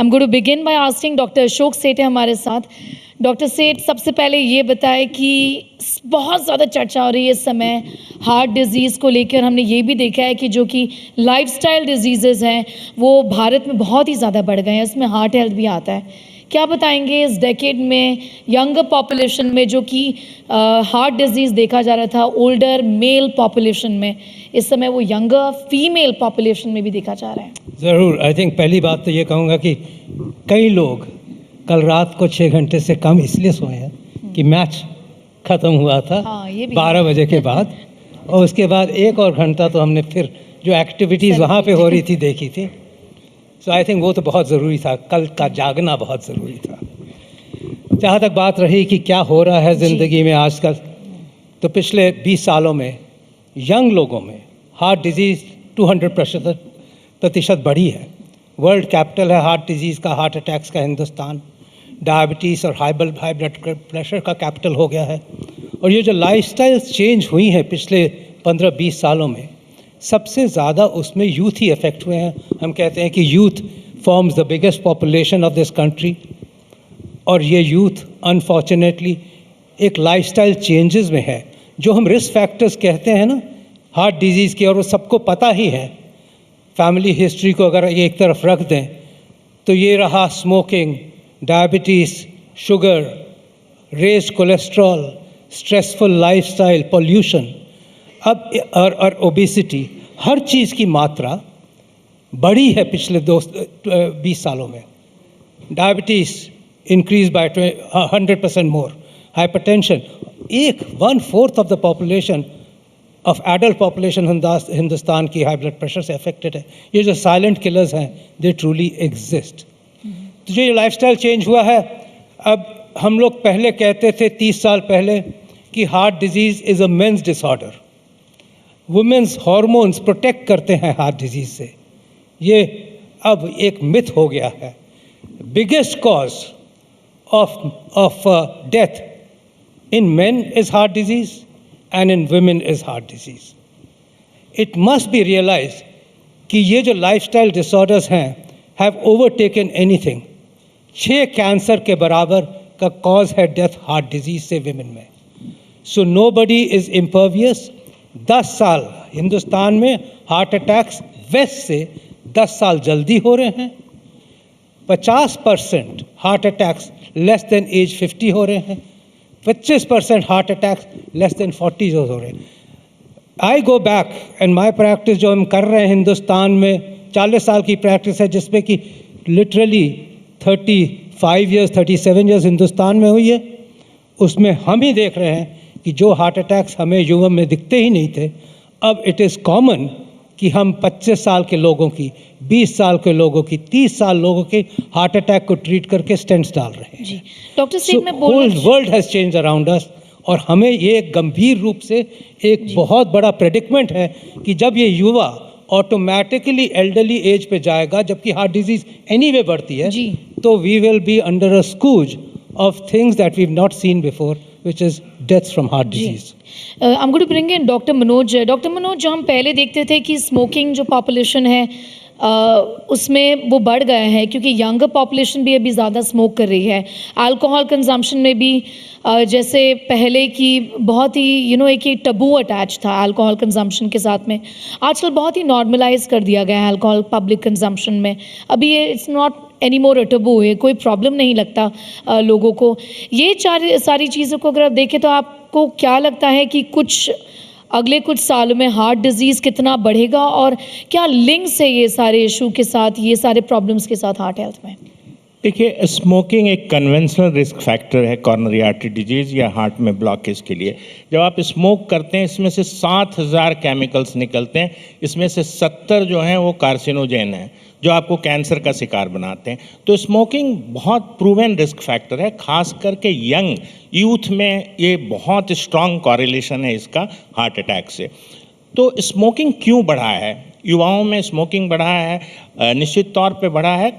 I'm going to begin by asking Dr. Ashok सेठ है हमारे साथ. डॉक्टर सेठ, सबसे पहले ये बताएं कि बहुत ज़्यादा चर्चा हो रही है इस समय हार्ट डिज़ीज़ को लेकर. हमने ये भी देखा है कि जो कि लाइफस्टाइल डिजीज़ेज़ हैं वो भारत में बहुत ही ज़्यादा बढ़ गए हैं, इसमें हार्ट हेल्थ भी आता है. क्या बताएंगे इस डेकेड में यंगर पॉपुलेशन में जो कि हार्ट डिजीज़ देखा जा रहा था ओल्डर मेल पॉपुलेशन में, इस समय वो यंगर फीमेल पॉपुलेशन में भी देखा जा रहा है? ज़रूर. आई थिंक पहली बात तो ये कहूँगा कि कई लोग कल रात को 6 घंटे से कम इसलिए सोए हैं कि मैच ख़त्म हुआ था 12 बजे के बाद, और उसके बाद 1 और घंटा तो हमने फिर जो एक्टिविटीज़ वहाँ पे हो रही थी देखी थी. सो आई थिंक वो तो बहुत ज़रूरी था, कल का जागना बहुत ज़रूरी था. जहाँ तक बात रही कि क्या हो रहा है ज़िंदगी में आजकल, तो पिछले 20 सालों में यंग लोगों में हार्ट डिजीज़ 200% बढ़ी है. वर्ल्ड कैपिटल है हार्ट डिजीज़ का, हार्ट अटैक्स का हिंदुस्तान. डायबिटीज़ और हाई ब्लड प्रेशर का कैपिटल हो गया है. और ये जो लाइफस्टाइल चेंज हुई है पिछले 15-20 सालों में, सबसे ज़्यादा उसमें यूथ ही इफ़ेक्ट हुए हैं. हम कहते हैं कि youth forms the biggest population of this country, और ये यूथ अनफॉर्चुनेटली एक लाइफस्टाइल चेंजेस में है. जो हम रिस्क फैक्टर्स कहते हैं ना हार्ट डिजीज़ के, और वो सबको पता ही है. फैमिली हिस्ट्री को अगर ये एक तरफ रख दें तो ये रहा smoking, diabetes, sugar, raise cholesterol, stressful lifestyle, pollution, अब और ओबेसिटी. हर चीज़ की मात्रा बढ़ी है पिछले 20 सालों में. Diabetes increase by 100% more. Hypertension, 1/4 of the population of adult population Hindustan की हाई ब्लड प्रेशर से अफेक्टेड है. ये जो साइलेंट किलर्स हैं दे ट्रूली एग्जिस्ट. तो जो लाइफस्टाइल चेंज हुआ है, अब हम लोग पहले कहते थे 30 साल पहले कि heart disease is a men's disorder. Women's hormones protect करते हैं हार्ट डिजीज़ से. ये अब एक मिथ हो गया है. Biggest cause of death in main is heart disease and in women is heart disease. It must be realized कि ये जो lifestyle disorders हैं have overtaken anything. 6 कैंसर के बराबर का कॉज है डेथ हार्ट डिजीज से women में. So nobody is impervious. 10 साल हिंदुस्तान में हार्ट अटैक्स वेस्ट से 10 साल जल्दी हो रहे हैं. 50% heart attacks less than age 50 हो रहे हैं. 25% हार्ट अटैक्स लेस देन 40 हो रहे हैं. I go back and my practice जो हम कर रहे हैं हिंदुस्तान में 40 साल की प्रैक्टिस है, जिसमें कि लिटरली 35 ईयर्स 37 ईयर्स हिंदुस्तान में हुई है. उसमें हम ही देख रहे हैं कि जो हार्ट अटैक्स हमें युवा में दिखते ही नहीं थे, अब इट इज़ कॉमन कि हम 25 साल के लोगों की, 20 साल के लोगों की, 30 साल लोगों के हार्ट अटैक को ट्रीट करके स्टेंट्स डाल रहे हैं. जी डॉक्टर सेठ, मैं whole world has change around us, और हमें ये गंभीर रूप से एक बहुत बड़ा प्रेडिक्मेंट है कि जब ये युवा ऑटोमेटिकली एल्डरली एज पे जाएगा, जबकि हार्ट डिजीज एनीवे बढ़ती है, तो we will be under a scourge of things that we have not seen before, which is deaths from heart disease. I'm going to bring in doctor Manoj. Doctor Manoj, जो हम पहले देखते थे कि स्मोकिंग जो पॉपुलेशन है उसमें वो बढ़ गया है क्योंकि यंगर पॉपुलेशन भी अभी ज़्यादा स्मोक कर रही है. अल्कोहल कंजम्पशन में भी जैसे पहले की बहुत ही एक ही टबू अटैच था अल्कोहल कंजम्पशन के साथ में, आजकल बहुत ही नॉर्मलाइज कर दिया गया है अल्कोहल पब्लिक कंजम्पशन में. अभी ये इट्स नॉट एनी मोर अ टबू है, कोई प्रॉब्लम नहीं लगता लोगों को. ये सारी चीज़ों को अगर आप देखें तो आपको क्या लगता है कि अगले कुछ सालों में हार्ट डिजीज़ कितना बढ़ेगा, और क्या लिंक्स है ये सारे इशू के साथ, ये सारे प्रॉब्लम्स के साथ हार्ट हेल्थ में? देखिए, स्मोकिंग एक कन्वेंशनल रिस्क फैक्टर है कॉर्नरी आर्टरी डिजीज़ या हार्ट में ब्लॉकेज के लिए. जब आप स्मोक करते हैं, इसमें से 7000 केमिकल्स निकलते हैं. इसमें से 70 जो हैं वो कार्सिनोजेन हैं, जो आपको कैंसर का शिकार बनाते हैं. तो स्मोकिंग बहुत प्रूवन रिस्क फैक्टर है, खास करके यंग यूथ में ये बहुत स्ट्रॉन्ग कॉरिलेशन है इसका हार्ट अटैक से. तो स्मोकिंग क्यों बढ़ा है? युवाओं में स्मोकिंग बढ़ा है, निश्चित तौर पे बढ़ा है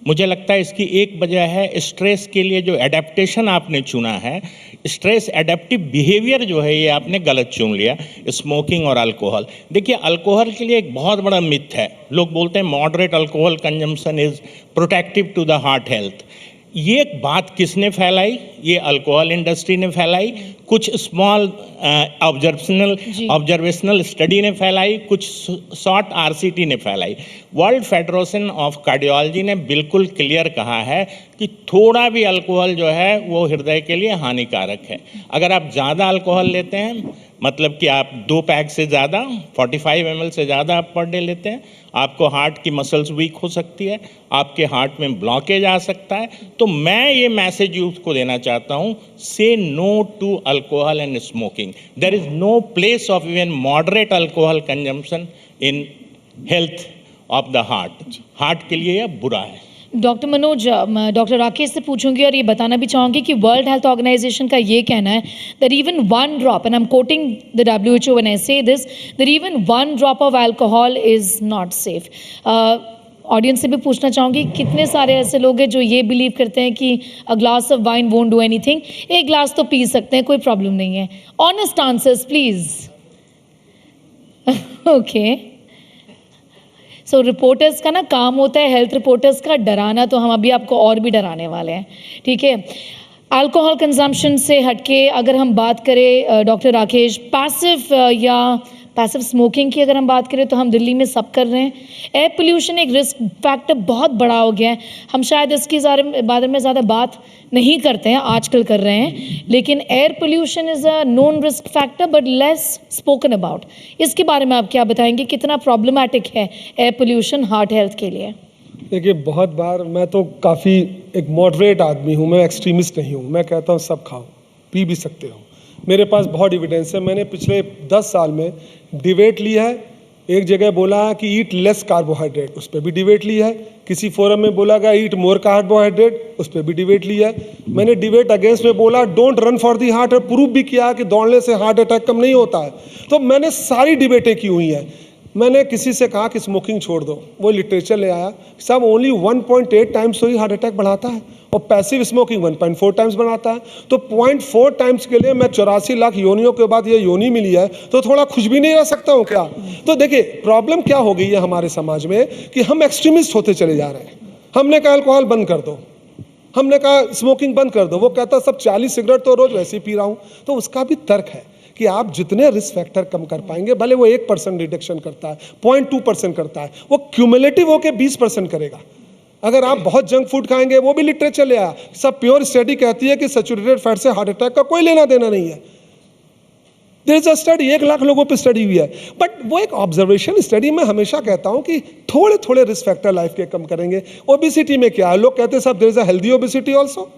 मुझे लगता है इसकी एक वजह है स्ट्रेस के लिए जो एडेप्टेशन आपने चुना है, स्ट्रेस एडेप्टिव बिहेवियर जो है ये आपने गलत चुन लिया, स्मोकिंग और अल्कोहल। देखिए अल्कोहल के लिए एक बहुत बड़ा मिथ है, लोग बोलते हैं moderate alcohol consumption is protective to the heart health. ये बात किसने फैलाई? ये अल्कोहल इंडस्ट्री ने फैलाई, कुछ स्मॉल ऑब्जर्वेशनल स्टडी ने फैलाई, कुछ शॉर्ट आरसीटी ने फैलाई। वर्ल्ड फेडरेशन ऑफ कार्डियोलॉजी ने बिल्कुल क्लियर कहा है कि थोड़ा भी अल्कोहल जो है वो हृदय के लिए हानिकारक है। अगर आप ज़्यादा अल्कोहल लेते हैं, मतलब कि आप 2 पैक से ज़्यादा 45 ml से ज़्यादा आप पर डे लेते हैं, आपको हार्ट की मसल्स वीक हो सकती है, आपके हार्ट में ब्लॉकेज आ सकता है। तो मैं ये मैसेज यूथ को देना चाहता हूँ, say no to alcohol and smoking. There is no place of even moderate alcohol consumption in health of the heart. Heart के लिए यह बुरा है। डॉक्टर मनोज, मैं डॉक्टर राकेश से पूछूंगी और ये बताना भी चाहूँगी कि वर्ल्ड हेल्थ ऑर्गेनाइजेशन का ये कहना है that even 1 drop, and I am quoting the WHO when I say this, that even 1 drop of alcohol is not safe. Audience से भी पूछना चाहूँगी, कितने सारे ऐसे लोग हैं जो ये बिलीव करते हैं कि a glass of wine won't do anything, एक ग्लास तो पी सकते हैं, कोई प्रॉब्लम नहीं है। Honest answers please. Okay, so reporters का ना काम होता है, हेल्थ रिपोर्टर्स का डराना, तो हम अभी आपको और भी डराने वाले हैं, ठीक है। अल्कोहल कंजम्पशन से हटके अगर हम बात करें डॉक्टर राकेश, पैसिव स्मोकिंग की अगर हम बात करें तो हम दिल्ली में सब कर रहे हैं। एयर पोल्यूशन एक रिस्क फैक्टर बहुत बड़ा हो गया है, हम शायद इसके बारे में ज़्यादा बात नहीं करते हैं, आजकल कर रहे हैं, लेकिन air pollution is a known risk factor but less spoken about. इसके बारे में आप क्या बताएंगे, कितना प्रॉब्लमेटिक है एयर पोल्यूशन हार्ट हेल्थ के लिए? देखिए, बहुत बार मैं तो काफ़ी एक मॉडरेट आदमी हूँ, मैं एक्सट्रीमिस्ट नहीं हूँ। मैं कहता हूँ सब खाओ, पी भी सकते हो। मेरे पास बहुत एविडेंस है। मैंने पिछले 10 साल में डिबेट ली है। एक जगह बोला है कि ईट लेस कार्बोहाइड्रेट, उस पर भी डिबेट ली है। किसी फोरम में बोला गया ईट मोर कार्बोहाइड्रेट, उस पर भी डिबेट ली है। मैंने डिबेट अगेंस्ट में बोला don't run for the heart, और प्रूव भी किया कि दौड़ने से हार्ट अटैक कम नहीं होता है। तो मैंने सारी डिबेटें की हुई हैं। मैंने किसी से कहा कि स्मोकिंग छोड़ दो, वो लिटरेचर ले आया, सब ओनली 1.8 टाइम्स ही हार्ट अटैक बढ़ाता है, और पैसिव स्मोकिंग 1.4 टाइम्स बढ़ाता है। तो 0.4 टाइम्स के लिए मैं 84 लाख योनियों के बाद ये योनि मिली है, तो थोड़ा खुश भी नहीं रह सकता हूँ क्या? तो देखिए प्रॉब्लम क्या हो गई है हमारे समाज में कि हम एक्सट्रीमिस्ट होते चले जा रहे हैं। हमने कहा अल्कोहल बंद कर दो, हमने कहा स्मोकिंग बंद कर दो, वो कहता सब 40 सिगरेट तो रोज वैसे ही पी रहा हूँ। तो उसका भी तर्क है कि आप जितने रिस्क फैक्टर कम कर पाएंगे, भले वो 1% रिडक्शन करता है, 0.2% करता है, वो क्यूमुलेटिव होकर 20% करेगा। अगर आप बहुत जंक फूड खाएंगे, वो भी लिटरेचर ले आया, सब प्योर स्टडी कहती है कि सैचुरेटेड फैट से हार्ट अटैक का कोई लेना देना नहीं है। There is a study, 1 lakh लोगों पे स्टडी हुई है, बट वो एक ऑब्जर्वेशन स्टडी। मैं हमेशा कहता हूं कि थोड़े थोड़े रिस्क फैक्टर लाइफ के कम करेंगे। ओबेसिटी में क्या है, लोग कहते हैं सब there is a healthy obesity also.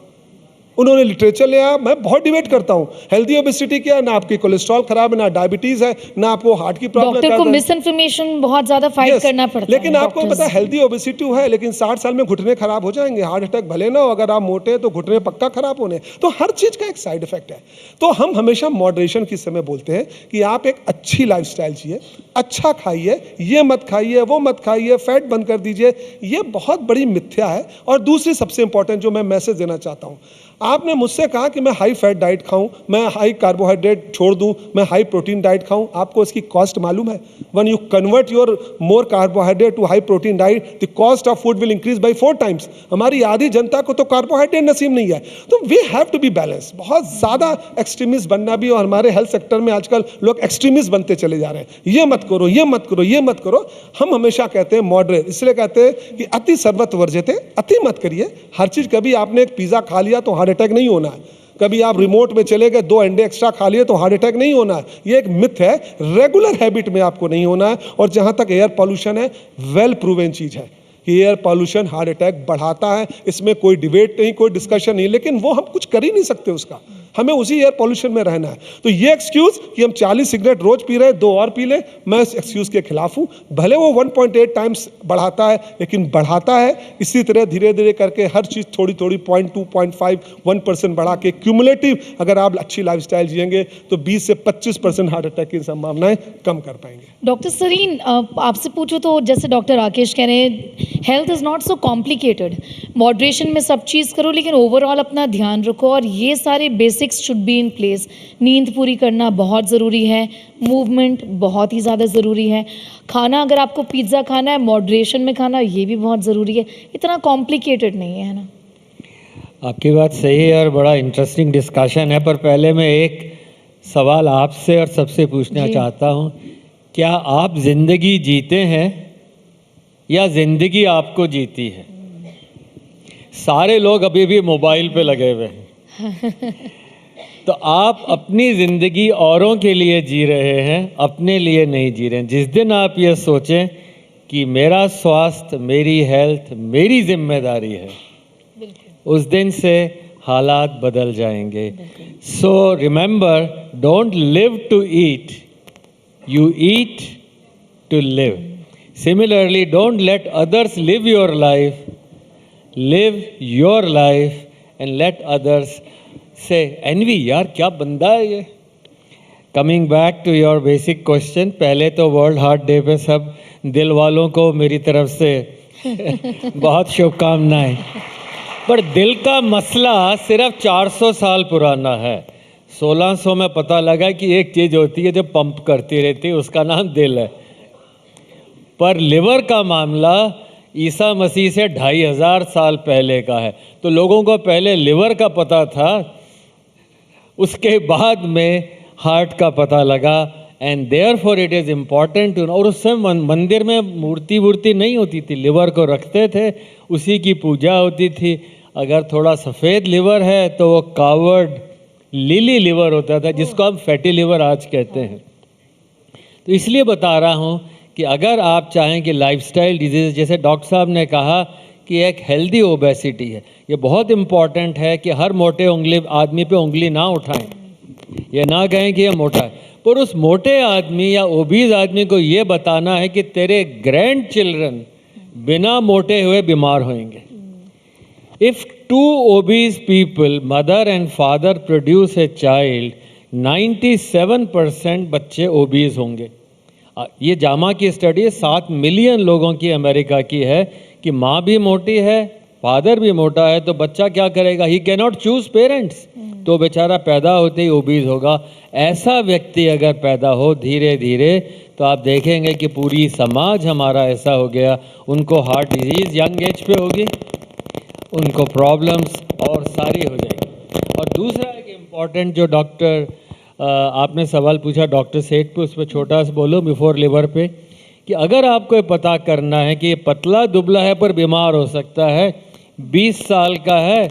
उन्होंने लिटरेचर ले आया, मैं बहुत डिबेट करता हूं। हेल्दी ओबेसिटी क्या है, ना आपकी कोलेस्ट्रॉल खराब है, ना डायबिटीज है, ना आपको हार्ट की प्रॉब्लम। डॉक्टर को मिस इन्फॉर्मेशन बहुत ज्यादा फाइट करना पड़ता है। लेकिन आपको पता है हेल्दी ओबेसिटी है, लेकिन 60 साल में घुटने खराब हो जाएंगे, हार्ट अटैक भले ना हो, अगर आप मोटे हैं तो घुटने पक्का खराब होने। तो हर चीज का एक साइड इफेक्ट है। तो हम हमेशा मॉडरेशन के समय बोलते हैं कि आप एक अच्छी लाइफस्टाइल जिए, अच्छा खाइए, ये मत खाइए, वो मत खाइए, फैट बंद कर दीजिए। ये बहुत बड़ी मिथ्या है। और दूसरी सबसे इंपॉर्टेंट जो मैं मैसेज देना चाहता हूँ, आपने मुझसे कहा कि मैं हाई फैट डाइट खाऊं, मैं हाई कार्बोहाइड्रेट छोड़ दूं, मैं हाई प्रोटीन डाइट खाऊं। आपको इसकी कॉस्ट मालूम है? When you convert your more carbohydrate to high protein diet, the cost of food will increase by 4 times. हमारी आधी जनता को तो कार्बोहाइड्रेट नसीब नहीं है। तो we have to be balance. बहुत ज़्यादा एक्सट्रीमिस्ट बनना भी, और हमारे हेल्थ सेक्टर में आजकल लोग एक्सट्रीमिस्ट बनते चले जा रहे हैं, ये मत करो, ये मत करो, ये मत करो। हम हमेशा कहते हैं मॉडरेट, इसलिए कहते हैं कि अति सर्वत्र वर्जते, अति मत करिए हर चीज़। कभी आपने एक पिज़्ज़ा खा लिया तो हार्ट अटैक नहीं होना है, कभी आप रिमोट में चले गए 2 अंडे एक्स्ट्रा खा लिए तो हार्ट अटैक नहीं होना है। ये एक मिथ है, रेगुलर हैबिट में आपको नहीं होना है। और जहां तक एयर पॉल्यूशन है, वेल प्रूवन चीज है कि एयर पॉल्यूशन हार्ट अटैक बढ़ाता है, इसमें कोई डिबेट नहीं, कोई डिस्कशन नहीं, लेकिन वो हम कुछ कर ही नहीं सकते उसका। हमें उसी एयर पॉल्यूशन में रहना है। तो ये एक्सक्यूज़ कि हम 40 सिगरेट रोज पी रहे हैं, 2 और पी लें, मैं इस एक्सक्यूज़ के खिलाफ हूँ। भले वो 1.8 टाइम्स बढ़ाता है, लेकिन बढ़ाता है इसी तरह धीरे धीरे करके हर चीज़ थोड़ी थोड़ी 0.2, 0.5, 1% बढ़ा के क्यूमुलेटिव अगर आप अच्छी लाइफस्टाइल जिएंगे तो 20 से 25% हार्ट अटैक की संभावनाएं कम कर पाएंगे। डॉक्टर सरीन, आपसे पूछो तो जैसे डॉक्टर राकेश कह रहे हैं, health is not so complicated, moderation में सब चीज़ करो लेकिन ओवरऑल अपना ध्यान रखो, और ये सारे basics should be in place. नींद पूरी करना बहुत ज़रूरी है, मूवमेंट बहुत ही ज़्यादा ज़रूरी है, खाना अगर आपको पिज़्ज़ा खाना है मॉडरेशन में खाना, ये भी बहुत ज़रूरी है, इतना कॉम्प्लिकेटेड नहीं है ना। आपकी बात सही है और बड़ा इंटरेस्टिंग डिस्कशन है, पर पहले मैं एक सवाल आपसे और सबसे पूछना जी। चाहता हूँ, क्या आप ज़िंदगी जीते हैं या ज़िंदगी आपको जीती है? सारे लोग अभी भी मोबाइल पे लगे हुए हैं। तो आप अपनी ज़िंदगी औरों के लिए जी रहे हैं, अपने लिए नहीं जी रहे हैं। जिस दिन आप ये सोचें कि मेरा स्वास्थ्य, मेरी हेल्थ मेरी जिम्मेदारी है, उस दिन से हालात बदल जाएंगे। So remember, don't live to eat, you eat to live. Similarly, don't let others live your life. Live your life and let others say, envy, यार क्या बंदा है ये। Coming back to your basic question, पहले तो world heart day पे सब दिल वालों को मेरी तरफ से बहुत शुभकामनाएं। पर दिल का मसला सिर्फ 400 साल पुराना है। 1600 में पता लगा कि एक चीज़ होती है जो पंप करती रहती है, उसका नाम दिल है। पर लिवर का मामला ईसा मसीह से 2500 साल पहले का है। तो लोगों को पहले लिवर का पता था, उसके बाद में हार्ट का पता लगा। And therefore it is important to. और उस समय मंदिर में मूर्ति नहीं होती थी, लिवर को रखते थे, उसी की पूजा होती थी। अगर थोड़ा सफ़ेद लिवर है तो वो कावर्ड लिली लिवर होता था, जिसको हम फैटी लिवर आज कहते हैं। तो इसलिए बता रहा हूँ कि अगर आप चाहें कि लाइफस्टाइल डिजीज़, जैसे डॉक्टर साहब ने कहा कि एक हेल्दी ओबेसिटी है, ये बहुत इम्पॉर्टेंट है कि हर मोटे आदमी पे उंगली ना उठाएं, ये ना कहें कि ये मोटा है, पर उस मोटे आदमी या ओबीज आदमी को ये बताना है कि तेरे ग्रैंड चिल्ड्रन बिना मोटे हुए बीमार होंगे। If two obese people, mother and father, produce a child, 97% बच्चे ओबीज होंगे। ये जामा की स्टडी 7 मिलियन लोगों की अमेरिका की है कि माँ भी मोटी है, फादर भी मोटा है, तो बच्चा क्या करेगा? He can not choose parents, तो बेचारा पैदा होते ही ओबीज होगा। ऐसा व्यक्ति अगर पैदा हो धीरे धीरे, तो आप देखेंगे कि पूरी समाज हमारा ऐसा हो गया, उनको हार्ट डिजीज़ यंग एज पे होगी, उनको प्रॉब्लम्स और सारी हो जाएगी। और दूसरा एक इम्पॉर्टेंट जो डॉक्टर आपने सवाल पूछा डॉक्टर सेठ पे, उस पर छोटा सा बोलो बिफोर लिवर पे, कि अगर आपको ये पता करना है कि ये पतला दुबला है पर बीमार हो सकता है, 20 साल का है,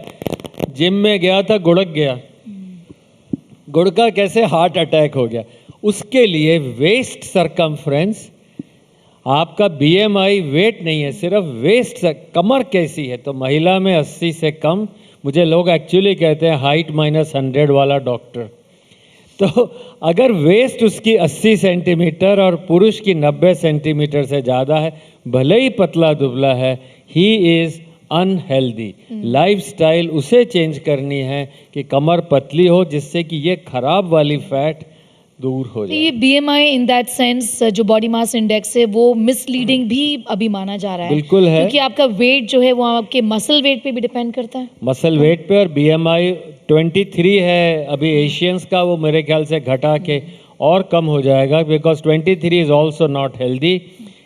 जिम में गया था, गुड़क गया, गुड़का कैसे हार्ट अटैक हो गया, उसके लिए वेस्ट सरकमफ्रेंस, आपका बीएमआई वेट नहीं है, सिर्फ वेस्ट कमर कैसी है, तो महिला में 80 से कम, मुझे लोग एक्चुअली कहते हैं हाइट -100 वाला डॉक्टर। तो अगर वेस्ट उसकी 80 सेंटीमीटर और पुरुष की 90 सेंटीमीटर से ज़्यादा है, भले ही पतला दुबला है, ही इज़ अनहेल्दी। लाइफस्टाइल उसे चेंज करनी है कि कमर पतली हो, जिससे कि ये खराब वाली फैट दूर हो जाए। ये बीएमआई इन दैट सेंस जो बॉडी मास इंडेक्स है वो मिसलीडिंग भी अभी माना जा रहा है। बिल्कुल है, क्योंकि आपका वेट जो है वो आपके मसल वेट पे भी डिपेंड करता है। मसल वेट पे, और बीएमआई 23 है अभी एशियंस का, वो मेरे ख्याल से घटा के और कम हो जाएगा, because 23 is also not healthy.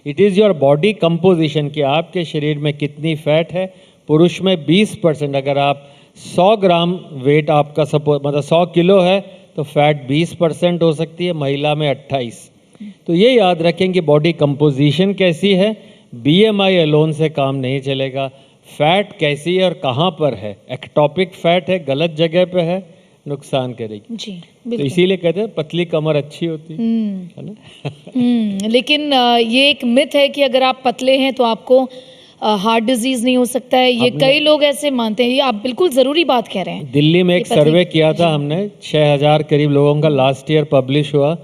It is your body composition कि आपके शरीर में कितनी फैट है। पुरुष में 20%, अगर आप 100 ग्राम वेट आपका मतलब 100 किलो है तो फैट 20% हो सकती है, महिला में 28। तो ये याद रखें कि बॉडी कंपोजिशन कैसी है, बीएमआई अलोन से काम नहीं चलेगा। फैट कैसी है और कहाँ पर है, एक्टॉपिक फैट है, गलत जगह पे है, नुकसान करेगी। जी तो बिल्कुल। इसीलिए कहते हैं पतली कमर अच्छी होती है ना। लेकिन ये एक मिथ है कि अगर आप पतले हैं तो आपको हार्ट डिजीज़ नहीं हो सकता है, ये कई लोग ऐसे मानते हैं। ये आप बिल्कुल ज़रूरी बात कह रहे हैं। दिल्ली में एक ये पतली- सर्वे किया था हमने, 6000 करीब लोगों का लास्ट ईयर पब्लिश हुआ।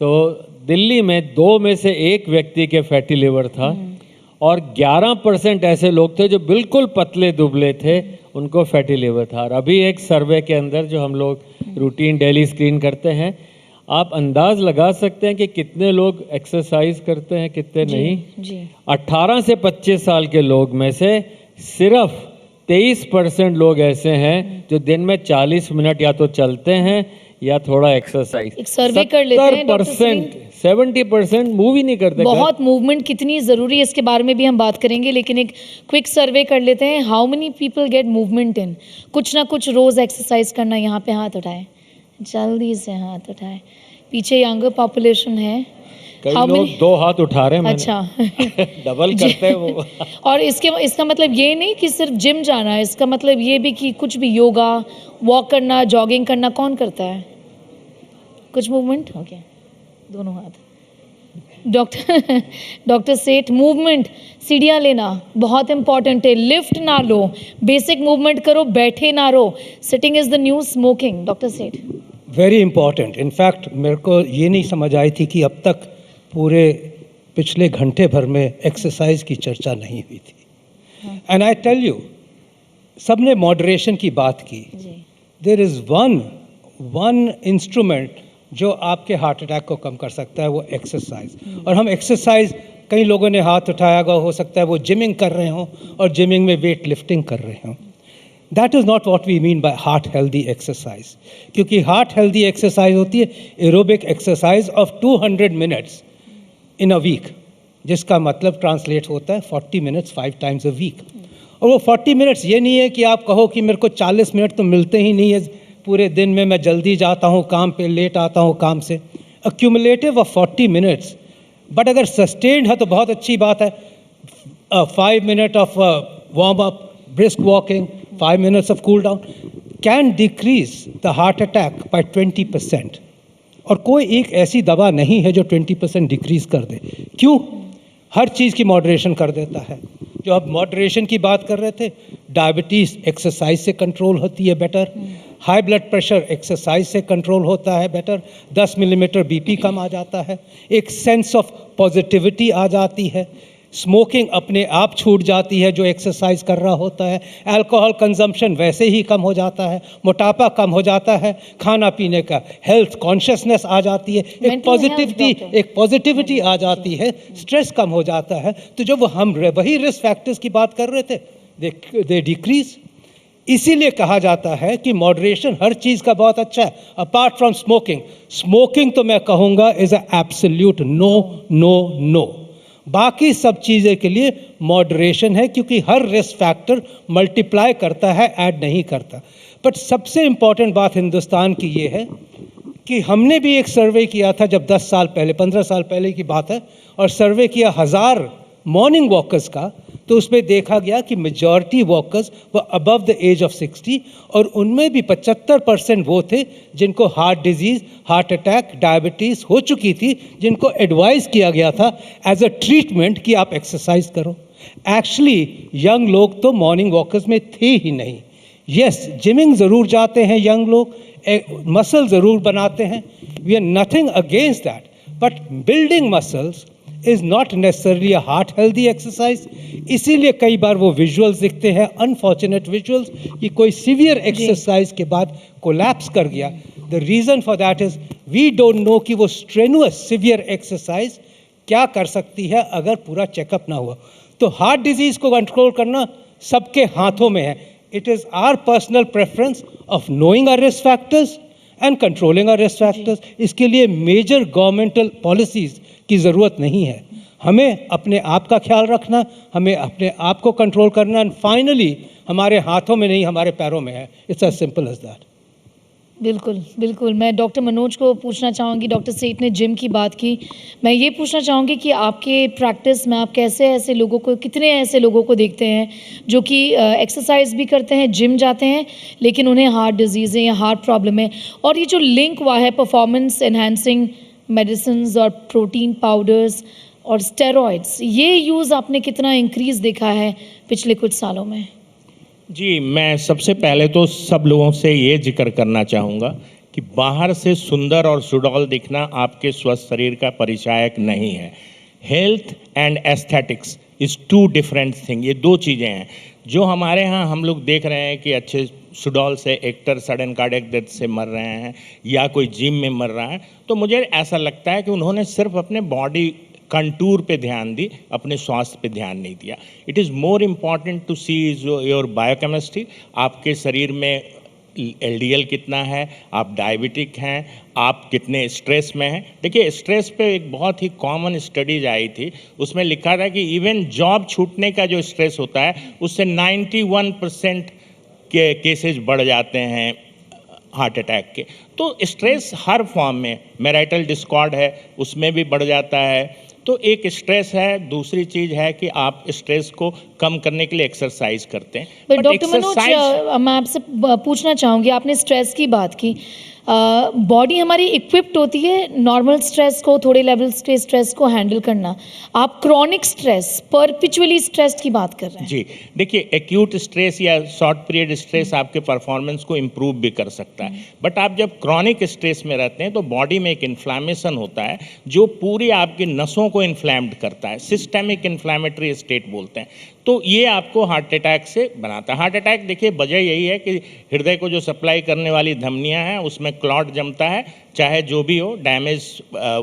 तो दिल्ली में 2 में से 1 व्यक्ति के फैटी लिवर था और 11% ऐसे लोग थे जो बिल्कुल पतले दुबले थे, उनको फैटी लिवर था। और अभी एक सर्वे के अंदर जो हम लोग रूटीन डेली स्क्रीन करते हैं, आप अंदाज लगा सकते हैं कि कितने लोग एक्सरसाइज करते हैं, कितने नहीं। जी 18 से 25 साल के लोग में से सिर्फ 23% लोग ऐसे हैं जो दिन में 40 मिनट या तो चलते हैं या थोड़ा एक्सरसाइज। एक सर्वे कर लेते हैं, डॉक्टर 70% मूव ही नहीं करते। बहुत मूवमेंट कितनी ज़रूरी है इसके बारे में भी हम बात करेंगे, लेकिन एक क्विक सर्वे कर लेते हैं। How many people get movement in? कुछ ना कुछ रोज़ एक्सरसाइज करना। यहाँ पे हाथ उठाएं, जल्दी से हाथ उठाएं। पीछे यंगर पॉपुलेशन है। कई How लोग many- 2 हाथ उठा रहे हैं, मैंने अच्छा डबल करते हैं वो। और इसका मतलब ये नहीं कि सिर्फ जिम जाना है, इसका मतलब ये भी कि कुछ भी योगा, वॉक करना, जॉगिंग करना कौन करता है? कुछ मूवमेंट हो गया, दोनों हाथ। डॉक्टर सेठ, मूवमेंट, सीढ़ियाँ लेना बहुत इंपॉर्टेंट है। लिफ्ट ना लो, बेसिक मूवमेंट करो, बैठे ना रहो। Sitting is the new smoking. Doctor सेठ, वेरी इंपॉर्टेंट। इनफैक्ट मेरे को ये नहीं समझ आई थी कि अब तक पूरे पिछले घंटे भर में एक्सरसाइज की चर्चा नहीं हुई थी। एंड आई टेल यू, सबने मॉडरेशन की बात की। जी देयर इज़ वन इंस्ट्रूमेंट जो आपके हार्ट अटैक को कम कर सकता है, वो एक्सरसाइज। और हम एक्सरसाइज, कई लोगों ने हाथ उठाया हुआ, हो सकता है वो जिमिंग कर रहे हों और जिमिंग में वेट लिफ्टिंग कर रहे हों। That is not what we mean by heart healthy exercise. क्योंकि हार्ट हेल्दी एक्सरसाइज होती है aerobic exercise of 200 minutes in a week, जिसका मतलब ट्रांसलेट होता है 40 मिनट्स 5 टाइम्स अ वीक। और वो 40 मिनट्स ये नहीं है कि आप कहो कि मेरे को 40 मिनट तो मिलते ही नहीं है पूरे दिन में, मैं जल्दी जाता हूँ काम पे, लेट आता हूँ काम से। अक्यूमुलेटिव ऑफ 40 मिनट्स, बट अगर सस्टेन्ड है तो बहुत अच्छी बात है। 5 minute of warm up, brisk walking, 5 minutes of cool down can decrease the heart attack by 20%. और कोई एक ऐसी दवा नहीं है जो 20% डिक्रीज कर दे। क्यों? हर चीज़ की मॉडरेशन कर देता है। जो अब मॉडरेशन की बात कर रहे थे, डायबिटीज़ एक्सरसाइज से कंट्रोल होती है better, high blood pressure exercise से कंट्रोल होता है बेटर, 10 मिलीमीटर बीपी कम आ जाता है, एक सेंस ऑफ पॉजिटिविटी आ जाती है, स्मोकिंग अपने आप छूट जाती है जो एक्सरसाइज कर रहा होता है, अल्कोहल कंजम्पशन वैसे ही कम हो जाता है, मोटापा कम हो जाता है, खाना पीने का हेल्थ कॉन्शियसनेस आ जाती है, एक पॉजिटिविटी आ जाती है, स्ट्रेस कम हो जाता है। तो जब हम वही रिस्क फैक्टर्स की बात कर रहे थे, दे डिक्रीज। इसीलिए कहा जाता है कि मॉडरेशन हर चीज़ का बहुत अच्छा है, अपार्ट फ्रॉम स्मोकिंग। स्मोकिंग तो मैं कहूँगा is a absolute no no no. बाकी सब चीज़ें के लिए मॉडरेशन है, क्योंकि हर रिस्क फैक्टर मल्टीप्लाई करता है, ऐड नहीं करता। बट सबसे इम्पॉर्टेंट बात हिंदुस्तान की ये है कि हमने भी एक सर्वे किया था जब 10 साल पहले, 15 साल पहले की बात है, और सर्वे किया 1000 मॉर्निंग वॉकर्स का, तो उसमें देखा गया कि मेजॉरिटी वॉकर्स वो अबव द एज ऑफ 60, और उनमें भी 75% वो थे जिनको heart disease, heart attack, diabetes हो चुकी थी, जिनको एडवाइस किया गया था एज अ ट्रीटमेंट कि आप एक्सरसाइज करो। एक्चुअली यंग लोग तो मॉर्निंग वॉकर्स में थे ही नहीं। यस, जिमिंग ज़रूर जाते हैं यंग लोग, मसल ज़रूर बनाते हैं, we are nothing against that, but building muscles is not necessarily a heart healthy exercise. इसीलिए कई बार वो विजुअल्स दिखते हैं, अनफॉर्चुनेट विजुअल्स, कि कोई सीवियर एक्सरसाइज के बाद कोलैप्स कर गया। The reason for that is we don't know कि वो स्ट्रेनुअस सीवियर एक्सरसाइज क्या कर सकती है अगर पूरा चेकअप ना हुआ। तो हार्ट डिजीज़ को कंट्रोल करना सबके हाथों में है। It is our personal preference of knowing our risk factors and controlling our risk factors. इसके लिए मेजर गवर्नमेंटल पॉलिसीज़ की ज़रूरत नहीं है। हमें अपने आप का ख्याल रखना, हमें अपने आप को कंट्रोल करना, एंड फाइनली हमारे हाथों में नहीं, हमारे पैरों में है। It's as simple as that. बिल्कुल बिल्कुल। मैं डॉक्टर मनोज को पूछना चाहूँगी, डॉक्टर सेठ ने जिम की बात की, मैं ये पूछना चाहूँगी कि आपके प्रैक्टिस में आप कैसे ऐसे लोगों को, कितने ऐसे लोगों को देखते हैं जो कि एक्सरसाइज भी करते हैं, जिम जाते हैं, लेकिन उन्हें हार्ट डिजीज़ है या हार्ट प्रॉब्लम है, और ये जो लिंक हुआ है परफॉर्मेंस एनहांसिंग मेडिसिन्स और प्रोटीन पाउडर्स और स्टेरॉइड्स, ये यूज़ आपने कितना इंक्रीज़ देखा है पिछले कुछ सालों में? जी, मैं सबसे पहले तो सब लोगों से ये जिक्र करना चाहूँगा कि बाहर से सुंदर और सुडौल दिखना आपके स्वस्थ शरीर का परिचायक नहीं है। Health and aesthetics is two different thing. ये दो चीज़ें हैं जो हमारे यहाँ हम लोग देख रहे हैं कि अच्छे सुडौल से एक्टर सडन कार्डियक डेथ से मर रहे हैं या कोई जिम में मर रहा है, तो मुझे ऐसा लगता है कि उन्होंने सिर्फ अपने बॉडी कंटूर पे ध्यान दी, अपने स्वास्थ्य पे ध्यान नहीं दिया। It is more important to see your biochemistry, आपके शरीर में एलडीएल कितना है, आप डायबिटिक हैं, आप कितने स्ट्रेस में हैं। देखिए, स्ट्रेस पे एक बहुत ही कॉमन स्टडीज आई थी, उसमें लिखा था कि इवन जॉब छूटने का जो स्ट्रेस होता है उससे 91% के केसेस बढ़ जाते हैं हार्ट अटैक के। तो स्ट्रेस हर फॉर्म में, मैरिटल डिस्कॉर्ड है उसमें भी बढ़ जाता है। तो एक स्ट्रेस है, दूसरी चीज़ है कि आप स्ट्रेस को कम करने के लिए एक्सरसाइज करते हैं। बट डॉक्टर मनोज, मैं आपसे पूछना चाहूँगी, आपने स्ट्रेस की बात की, बॉडी हमारी इक्विप्ड होती है नॉर्मल स्ट्रेस को, थोड़े लेवल्स के स्ट्रेस को हैंडल करना। आप क्रॉनिक स्ट्रेस, परपिचुअली स्ट्रेस की बात कर रहे हैं। जी, देखिए, एक्यूट स्ट्रेस या शॉर्ट पीरियड स्ट्रेस आपके परफॉर्मेंस को इम्प्रूव भी कर सकता है, बट आप जब क्रॉनिक स्ट्रेस में रहते हैं तो बॉडी में एक इन्फ्लामेशन होता है जो पूरी आपकी नसों को इन्फ्लैम्ड करता है, सिस्टेमिक इन्फ्लामेटरी स्टेट बोलते हैं। तो ये आपको हार्ट अटैक से बनाता है। हार्ट अटैक, देखिए, वजह यही है कि हृदय को जो सप्लाई करने वाली धमनियां हैं उसमें क्लॉट जमता है, चाहे जो भी हो, डैमेज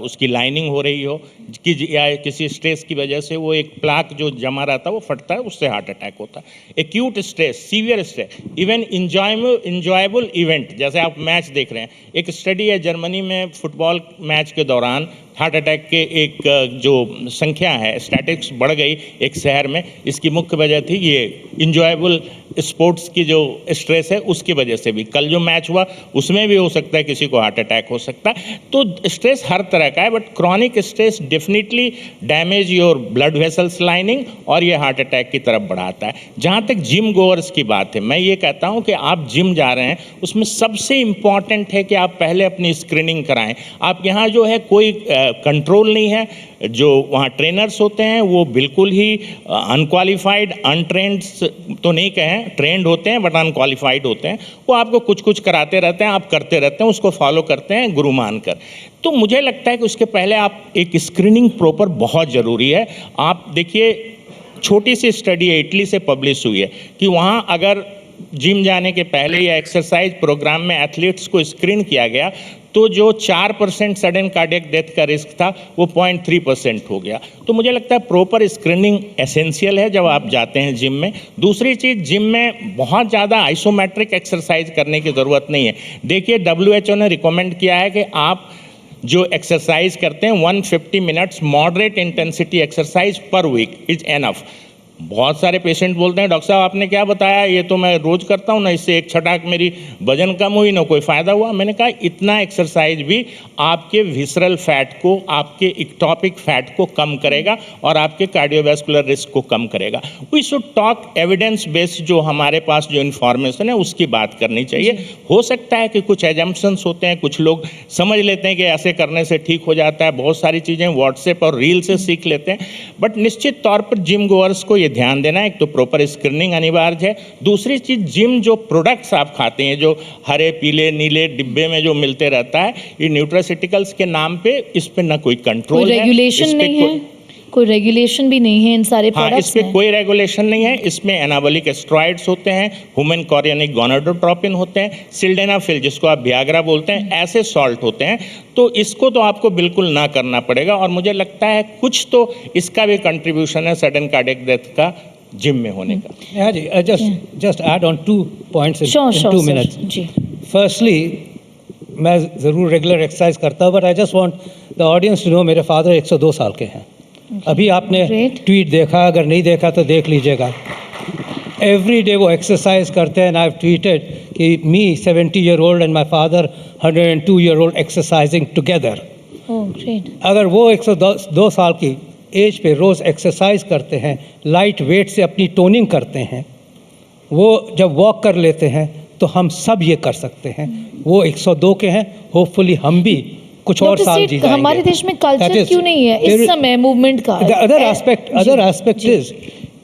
उसकी लाइनिंग हो रही हो कि या किसी स्ट्रेस की वजह से वो एक प्लाक जो जमा रहता है वो फटता है, उससे हार्ट अटैक होता है। Acute stress, severe stress, even enjoyable event, जैसे आप मैच देख रहे हैं, एक स्टडी है जर्मनी में, फुटबॉल मैच के दौरान हार्ट अटैक के एक जो संख्या है, स्टैटिस्टिक्स बढ़ गई एक शहर में। इसकी मुख्य वजह थी ये इंजॉयबल स्पोर्ट्स की जो स्ट्रेस है उसकी वजह से भी। कल जो मैच हुआ उसमें भी हो सकता है किसी को हार्ट अटैक हो सकता है। तो स्ट्रेस हर तरह का है, but chronic stress definitely damage your blood vessels lining और ये हार्ट अटैक की तरफ बढ़ाता है। जहाँ तक जिम गोअर्स की बात है, मैं ये कहता हूँ कि आप जिम जा रहे हैं, उसमें सबसे इम्पॉर्टेंट है कि आप पहले अपनी स्क्रीनिंग कराएं। आप यहाँ जो है कोई कंट्रोल नहीं है, जो वहाँ ट्रेनर्स होते हैं वो बिल्कुल ही अनक्वालिफाइड, अनट्रेंड तो नहीं कहें, ट्रेंड होते हैं बट अनक्वालिफाइड होते हैं। वो आपको कुछ कुछ कराते रहते हैं, आप करते रहते हैं, उसको फॉलो करते हैं गुरु मानकर। तो मुझे लगता है कि उसके पहले आप एक स्क्रीनिंग प्रॉपर बहुत ज़रूरी है। आप देखिए, छोटी सी स्टडी है, इटली से पब्लिश हुई है कि वहाँ अगर जिम जाने के पहले या एक्सरसाइज प्रोग्राम में एथलीट्स को स्क्रीन किया गया तो जो 4% सडन कार्डियक डेथ का रिस्क था वो 0.3% हो गया। तो मुझे लगता है प्रॉपर स्क्रीनिंग एसेंशियल है जब आप जाते हैं जिम में। दूसरी चीज़, जिम में बहुत ज़्यादा आइसोमेट्रिक एक्सरसाइज करने की ज़रूरत नहीं है। देखिए, WHO ने रिकमेंड किया है कि आप जो एक्सरसाइज करते हैं 150 minutes moderate intensity exercise per week is enough. बहुत सारे पेशेंट बोलते हैं, डॉक्टर साहब आपने क्या बताया, ये तो मैं रोज करता हूँ ना, इससे एक छटाक मेरी वजन कम हुई ना कोई फ़ायदा हुआ। मैंने कहा इतना एक्सरसाइज भी आपके विसरल फैट को, आपके इक्टॉपिक फैट को कम करेगा और आपके कार्डियोवैस्कुलर रिस्क को कम करेगा। We should talk evidence based, जो हमारे पास जो इन्फॉर्मेशन है उसकी बात करनी चाहिए। हो सकता है कि कुछ एजम्पशंस होते हैं, कुछ लोग समझ लेते हैं कि ऐसे करने से ठीक हो जाता है, बहुत सारी चीज़ें व्हाट्सएप और रील से सीख लेते हैं, बट निश्चित तौर पर जिम गोअर्स को ये ध्यान देना है, एक तो प्रॉपर स्क्रीनिंग अनिवार्य है। दूसरी चीज, जिम जो प्रोडक्ट्स आप खाते हैं, जो हरे पीले नीले डिब्बे में जो मिलते रहता है, ये न्यूट्रास्यूटिकल्स के नाम पे, इस पे ना कोई कंट्रोल है, रेगुलेशन नहीं है, कोई रेगुलेशन भी नहीं है इन सारे प्रोडक्ट्स में। इस पे कोई रेगुलेशन नहीं है। इसमें एनाबॉलिक स्टेरॉइड्स होते हैं, ह्यूमन कोरियनिक गोनाडोट्रोपिन होते हैं, सिल्डेनाफिल जिसको आप वियाग्रा बोलते हैं, ऐसे सॉल्ट होते हैं। तो इसको तो आपको बिल्कुल ना करना पड़ेगा। और मुझे लगता है कुछ तो इसका भी कंट्रीब्यूशन है सडन कार्डियक डेथ का जिम में होने का। Yeah, ji, just add on 2 points in 2 minutes. Ji. Firstly, मैं ज़रूर रेगुलर एक्सरसाइज करता हूँ, but I just want the audience to know मेरे फादर 102 साल के हैं। अभी आपने ट्वीट देखा, अगर नहीं देखा तो देख लीजिएगा। एवरी डे वो एक्सरसाइज करते हैं। आई हैव ट्वीटेड कि मी 70-year-old and my father 102-year-old exercising together. अगर वो 102 साल की एज पे रोज़ एक्सरसाइज करते हैं, लाइट वेट से अपनी टोनिंग करते हैं, वो जब वॉक कर लेते हैं तो हम सब ये कर सकते हैं। वो 102 के हैं, होपफुली हम भी कुछ और डॉक्टर साल सेठ, जी जाएंगे। हमारे देश में That कल्चर is- क्यों नहीं है इस there- समय मूवमेंट का? The other aspect is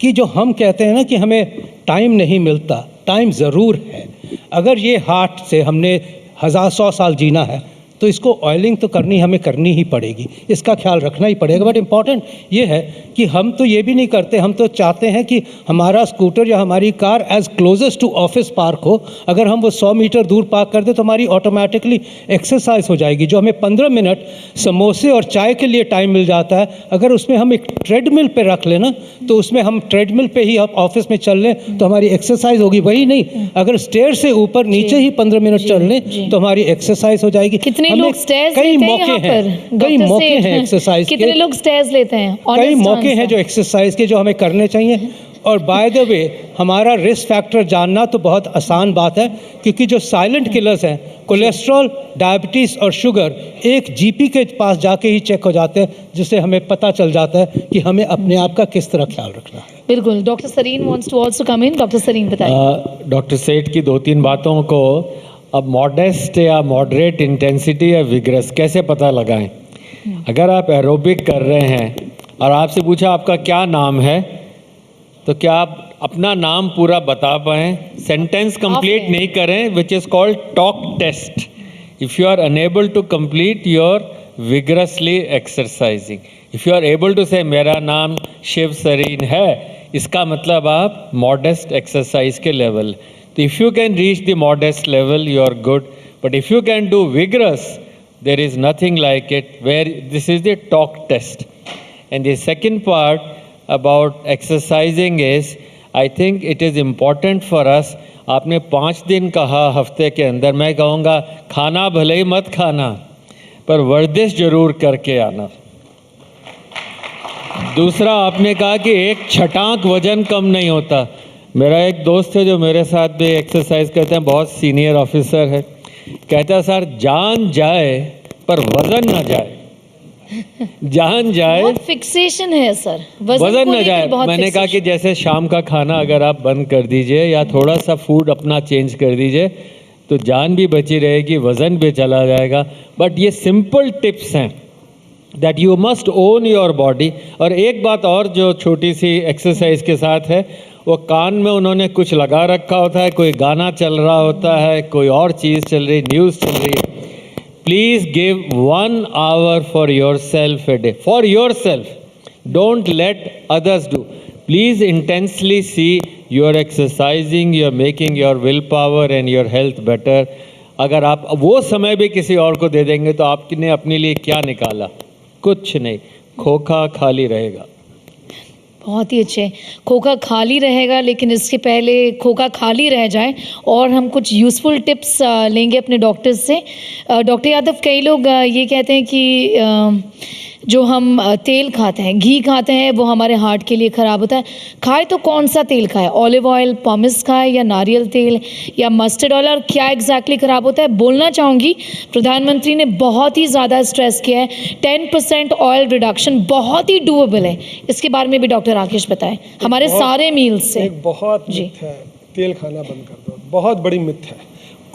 कि जो हम कहते हैं ना कि हमें टाइम नहीं मिलता, टाइम ज़रूर है। अगर ये हार्ट से हमने 100 साल जीना है तो इसको ऑयलिंग तो हमें करनी ही पड़ेगी, इसका ख्याल रखना ही पड़ेगा। बट इम्पॉर्टेंट ये है कि हम तो ये भी नहीं करते, हम तो चाहते हैं कि हमारा स्कूटर या हमारी car as closest to office park हो। अगर हम वो 100 मीटर दूर पार्क कर दें तो हमारी ऑटोमेटिकली एक्सरसाइज हो जाएगी। जो हमें 15 मिनट समोसे और चाय के लिए टाइम मिल जाता है, अगर उसमें हम एक ट्रेडमिल पे रख लें ना, तो उसमें हम ट्रेडमिल पे ही ऑफिस में चल लें तो हमारी एक्सरसाइज होगी। वही नहीं, अगर स्टेयर से ऊपर नीचे ही 15 मिनट चल लें तो हमारी एक्सरसाइज हो जाएगी। कितने हमें लोग स्टेयर्स कई लेते हैं मौके यहाँ हैं, पर? कई डॉक्टर मौके सेठ, हैं एक्सरसाइज के, कितने लोग स्टेयर्स लेते हैं? कई Honest मौके हैं answer. जो एक्सरसाइज के जो हमें करने चाहिए। और बाय द वे हमारा रिस्क फैक्टर जानना तो बहुत आसान बात है, क्योंकि जो साइलेंट किलर्स हैं, कोलेस्ट्रॉल, डायबिटीज़ और शुगर, एक जीपी के पास जाके ही चेक हो जाते हैं, जिससे हमें पता चल जाता है कि हमें अपने आप का किस तरह ख्याल रखना है। बिल्कुल। Doctor Sarin wants to also come in. Doctor Sarin बताइए। डॉक्टर सेठ की 2-3 बातों को अब मॉडेस्ट या मॉडरेट इंटेंसिटी या विग्रस कैसे पता लगाएं? अगर आप एरोबिक कर रहे हैं और आपसे पूछा आपका क्या नाम है, तो क्या आप अपना नाम पूरा बता पाएँ? सेंटेंस कंप्लीट नहीं करें, which is called talk test. If you are unable to complete your vigorously exercising, if you are able to say मेरा नाम शिव सरीन है, इसका मतलब आप मॉडेस्ट एक्सरसाइज के लेवल। तो if you can reach the modest level you are good, but if you can do vigorous there is nothing like it, where this is the talk test. And the second part about exercising is, I think it is important for us, आपने 5 दिन कहा हफ्ते के अंदर, मैं कहूँगा खाना भले ही मत खाना पर वर्जिश जरूर करके आना। दूसरा आपने कहा कि एक छटाक वजन कम नहीं होता। मेरा एक दोस्त है जो मेरे साथ भी एक्सरसाइज करते हैं, बहुत सीनियर ऑफिसर है, कहता है सर जान जाए पर वजन ना जाए। जान जाए, बहुत फिक्सेशन है सर, वजन को ना लेकर जाए। बहुत मैंने कहा कि fixation। जैसे शाम का खाना अगर आप बंद कर दीजिए या थोड़ा सा फूड अपना चेंज कर दीजिए तो जान भी बची रहेगी, वजन भी चला जाएगा। बट ये सिंपल टिप्स हैं that you must own your body. और एक बात और जो छोटी सी एक्सरसाइज के साथ है, वो कान में उन्होंने कुछ लगा रखा होता है, कोई गाना चल रहा होता है, कोई और चीज़ चल रही, न्यूज़ चल रही है। Please give 1 hour for yourself a day, for yourself, don't let others do. Please intensely see your exercising, you are making your will power and your health better. अगर आप वो समय भी किसी और को दे देंगे तो आपने अपने लिए क्या निकाला? कुछ नहीं, खोखा खाली रहेगा। बहुत ही अच्छे। खोखा खाली रहेगा, लेकिन इसके पहले खोखा खाली रह जाए और हम कुछ यूज़फुल टिप्स लेंगे अपने डॉक्टर्स से। डॉक्टर यादव, कई लोग ये कहते हैं कि जो हम तेल खाते हैं, घी खाते हैं, वो हमारे हार्ट के लिए ख़राब होता है। खाए तो कौन सा तेल खाए? ऑलिव ऑयल, पॉमिस खाए या नारियल तेल या मस्टर्ड ऑयल? और क्या एग्जैक्टली ख़राब होता है? बोलना चाहूँगी, प्रधानमंत्री ने बहुत ही ज़्यादा स्ट्रेस किया है 10% ऑयल रिडक्शन बहुत ही डूएबल है। इसके बारे में भी डॉक्टर राकेश बताएं हमारे सारे मील्स से। एक बहुत जी। मिथ है, तेल खाना बंद कर दो, बहुत बड़ी मिथ है।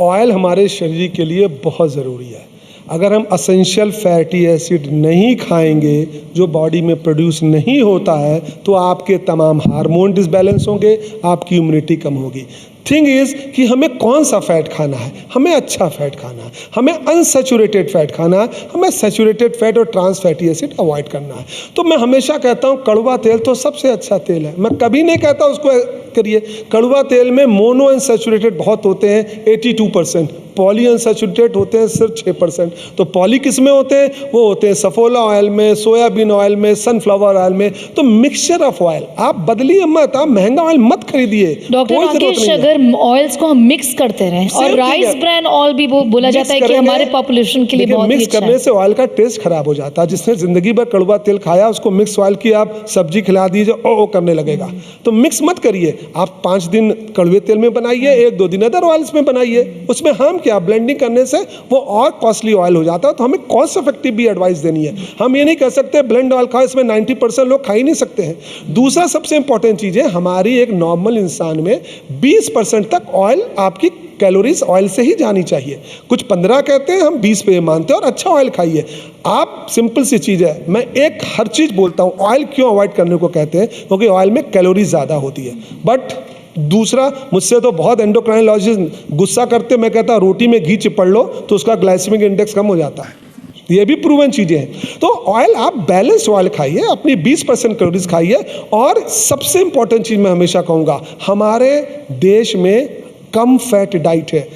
ऑयल हमारे शरीर के लिए बहुत ज़रूरी है। अगर हम असेंशियल फैटी एसिड नहीं खाएंगे, जो बॉडी में प्रोड्यूस नहीं होता है, तो आपके तमाम हार्मोन डिसबैलेंस होंगे, आपकी इम्यूनिटी कम होगी। थिंग इज़ कि हमें कौन सा फैट खाना है? हमें अच्छा फैट खाना है, हमें अनसैचुरेटेड फैट खाना है, हमें सैचुरेटेड फैट और ट्रांस फैटी एसिड अवॉइड करना है। तो मैं हमेशा कहता हूँ कड़वा तेल तो सबसे अच्छा तेल है, मैं कभी नहीं कहता उसको करिए। कड़वा तेल में मोनो अनसैचुरेटेड बहुत होते हैं 82%, पॉली अनसैचुरेटेड होते हैं सिर्फ 6%। तो पॉली किस में होते हैं? वो होते हैं सफोला ऑयल में, सोयाबीन ऑयल में, सनफ्लावर ऑयल में। तो मिक्सचर ऑफ ऑयल आप बदलिए मत, आप महंगा ऑयल मत खरीदिए। डॉक्टर कोई जरूरत राकेश, नहीं है। अगर ऑयल्स को हम मिक्स करते रहें, और Same thing राइस है। ब्रांड ऑयल भी बोला जाता है कि करेंगे, हमारे पॉपुलेशन के लिए देखिए, बहुत ही मिक्स अच्छा करने है। से ऑयल का टेस्ट खराब हो जाता है। जिसने जिंदगी भर कड़वा तेल खाया, उसको मिक्स ऑयल की आप सब्जी खिला दीजिए, ओ करने लगेगा। तो मिक्स मत करिए। आप 5 दिन कड़वे तेल में बनाइए, 1-2 दिन अदर ऑयल्स में बनाइए। उसमें हम क्या, ब्लेंडिंग करने से वो और कॉस्टली ऑयल हो जाता है। तो हमें कॉस्ट इफेक्टिव भी एडवाइस देनी है। हम ये नहीं कह सकते ब्लेंड ऑयल खाओ, इसमें 90% लोग खा ही नहीं सकते हैं। दूसरा सबसे इंपॉर्टेंट चीज़ है, हमारी एक नॉर्मल इंसान में 20% 20% तक ऑयल आपकी कैलोरीज ऑयल से ही जानी चाहिए। कुछ 15 कहते हैं, हम 20 पे मानते हैं, और अच्छा ऑयल खाइए आप। सिंपल सी चीज़ है, मैं एक हर चीज़ बोलता हूँ। ऑयल क्यों अवॉइड करने को कहते हैं? क्योंकि ऑयल में कैलोरीज ज़्यादा होती है। बट दूसरा, मुझसे तो बहुत एंडोक्राइनोलॉजिस्ट गुस्सा करते, मैं कहता रोटी में घी चिपड़ लो तो उसका ग्लाइसेमिक इंडेक्स कम हो जाता है। ये भी प्रूवन चीज़ें हैं। तो ऑयल आप बैलेंस ऑयल खाइए, अपनी 20% कैलोरीज खाइए। और सबसे इंपॉर्टेंट चीज़ मैं हमेशा कहूँगा, हमारे देश में कम फैट डाइट है।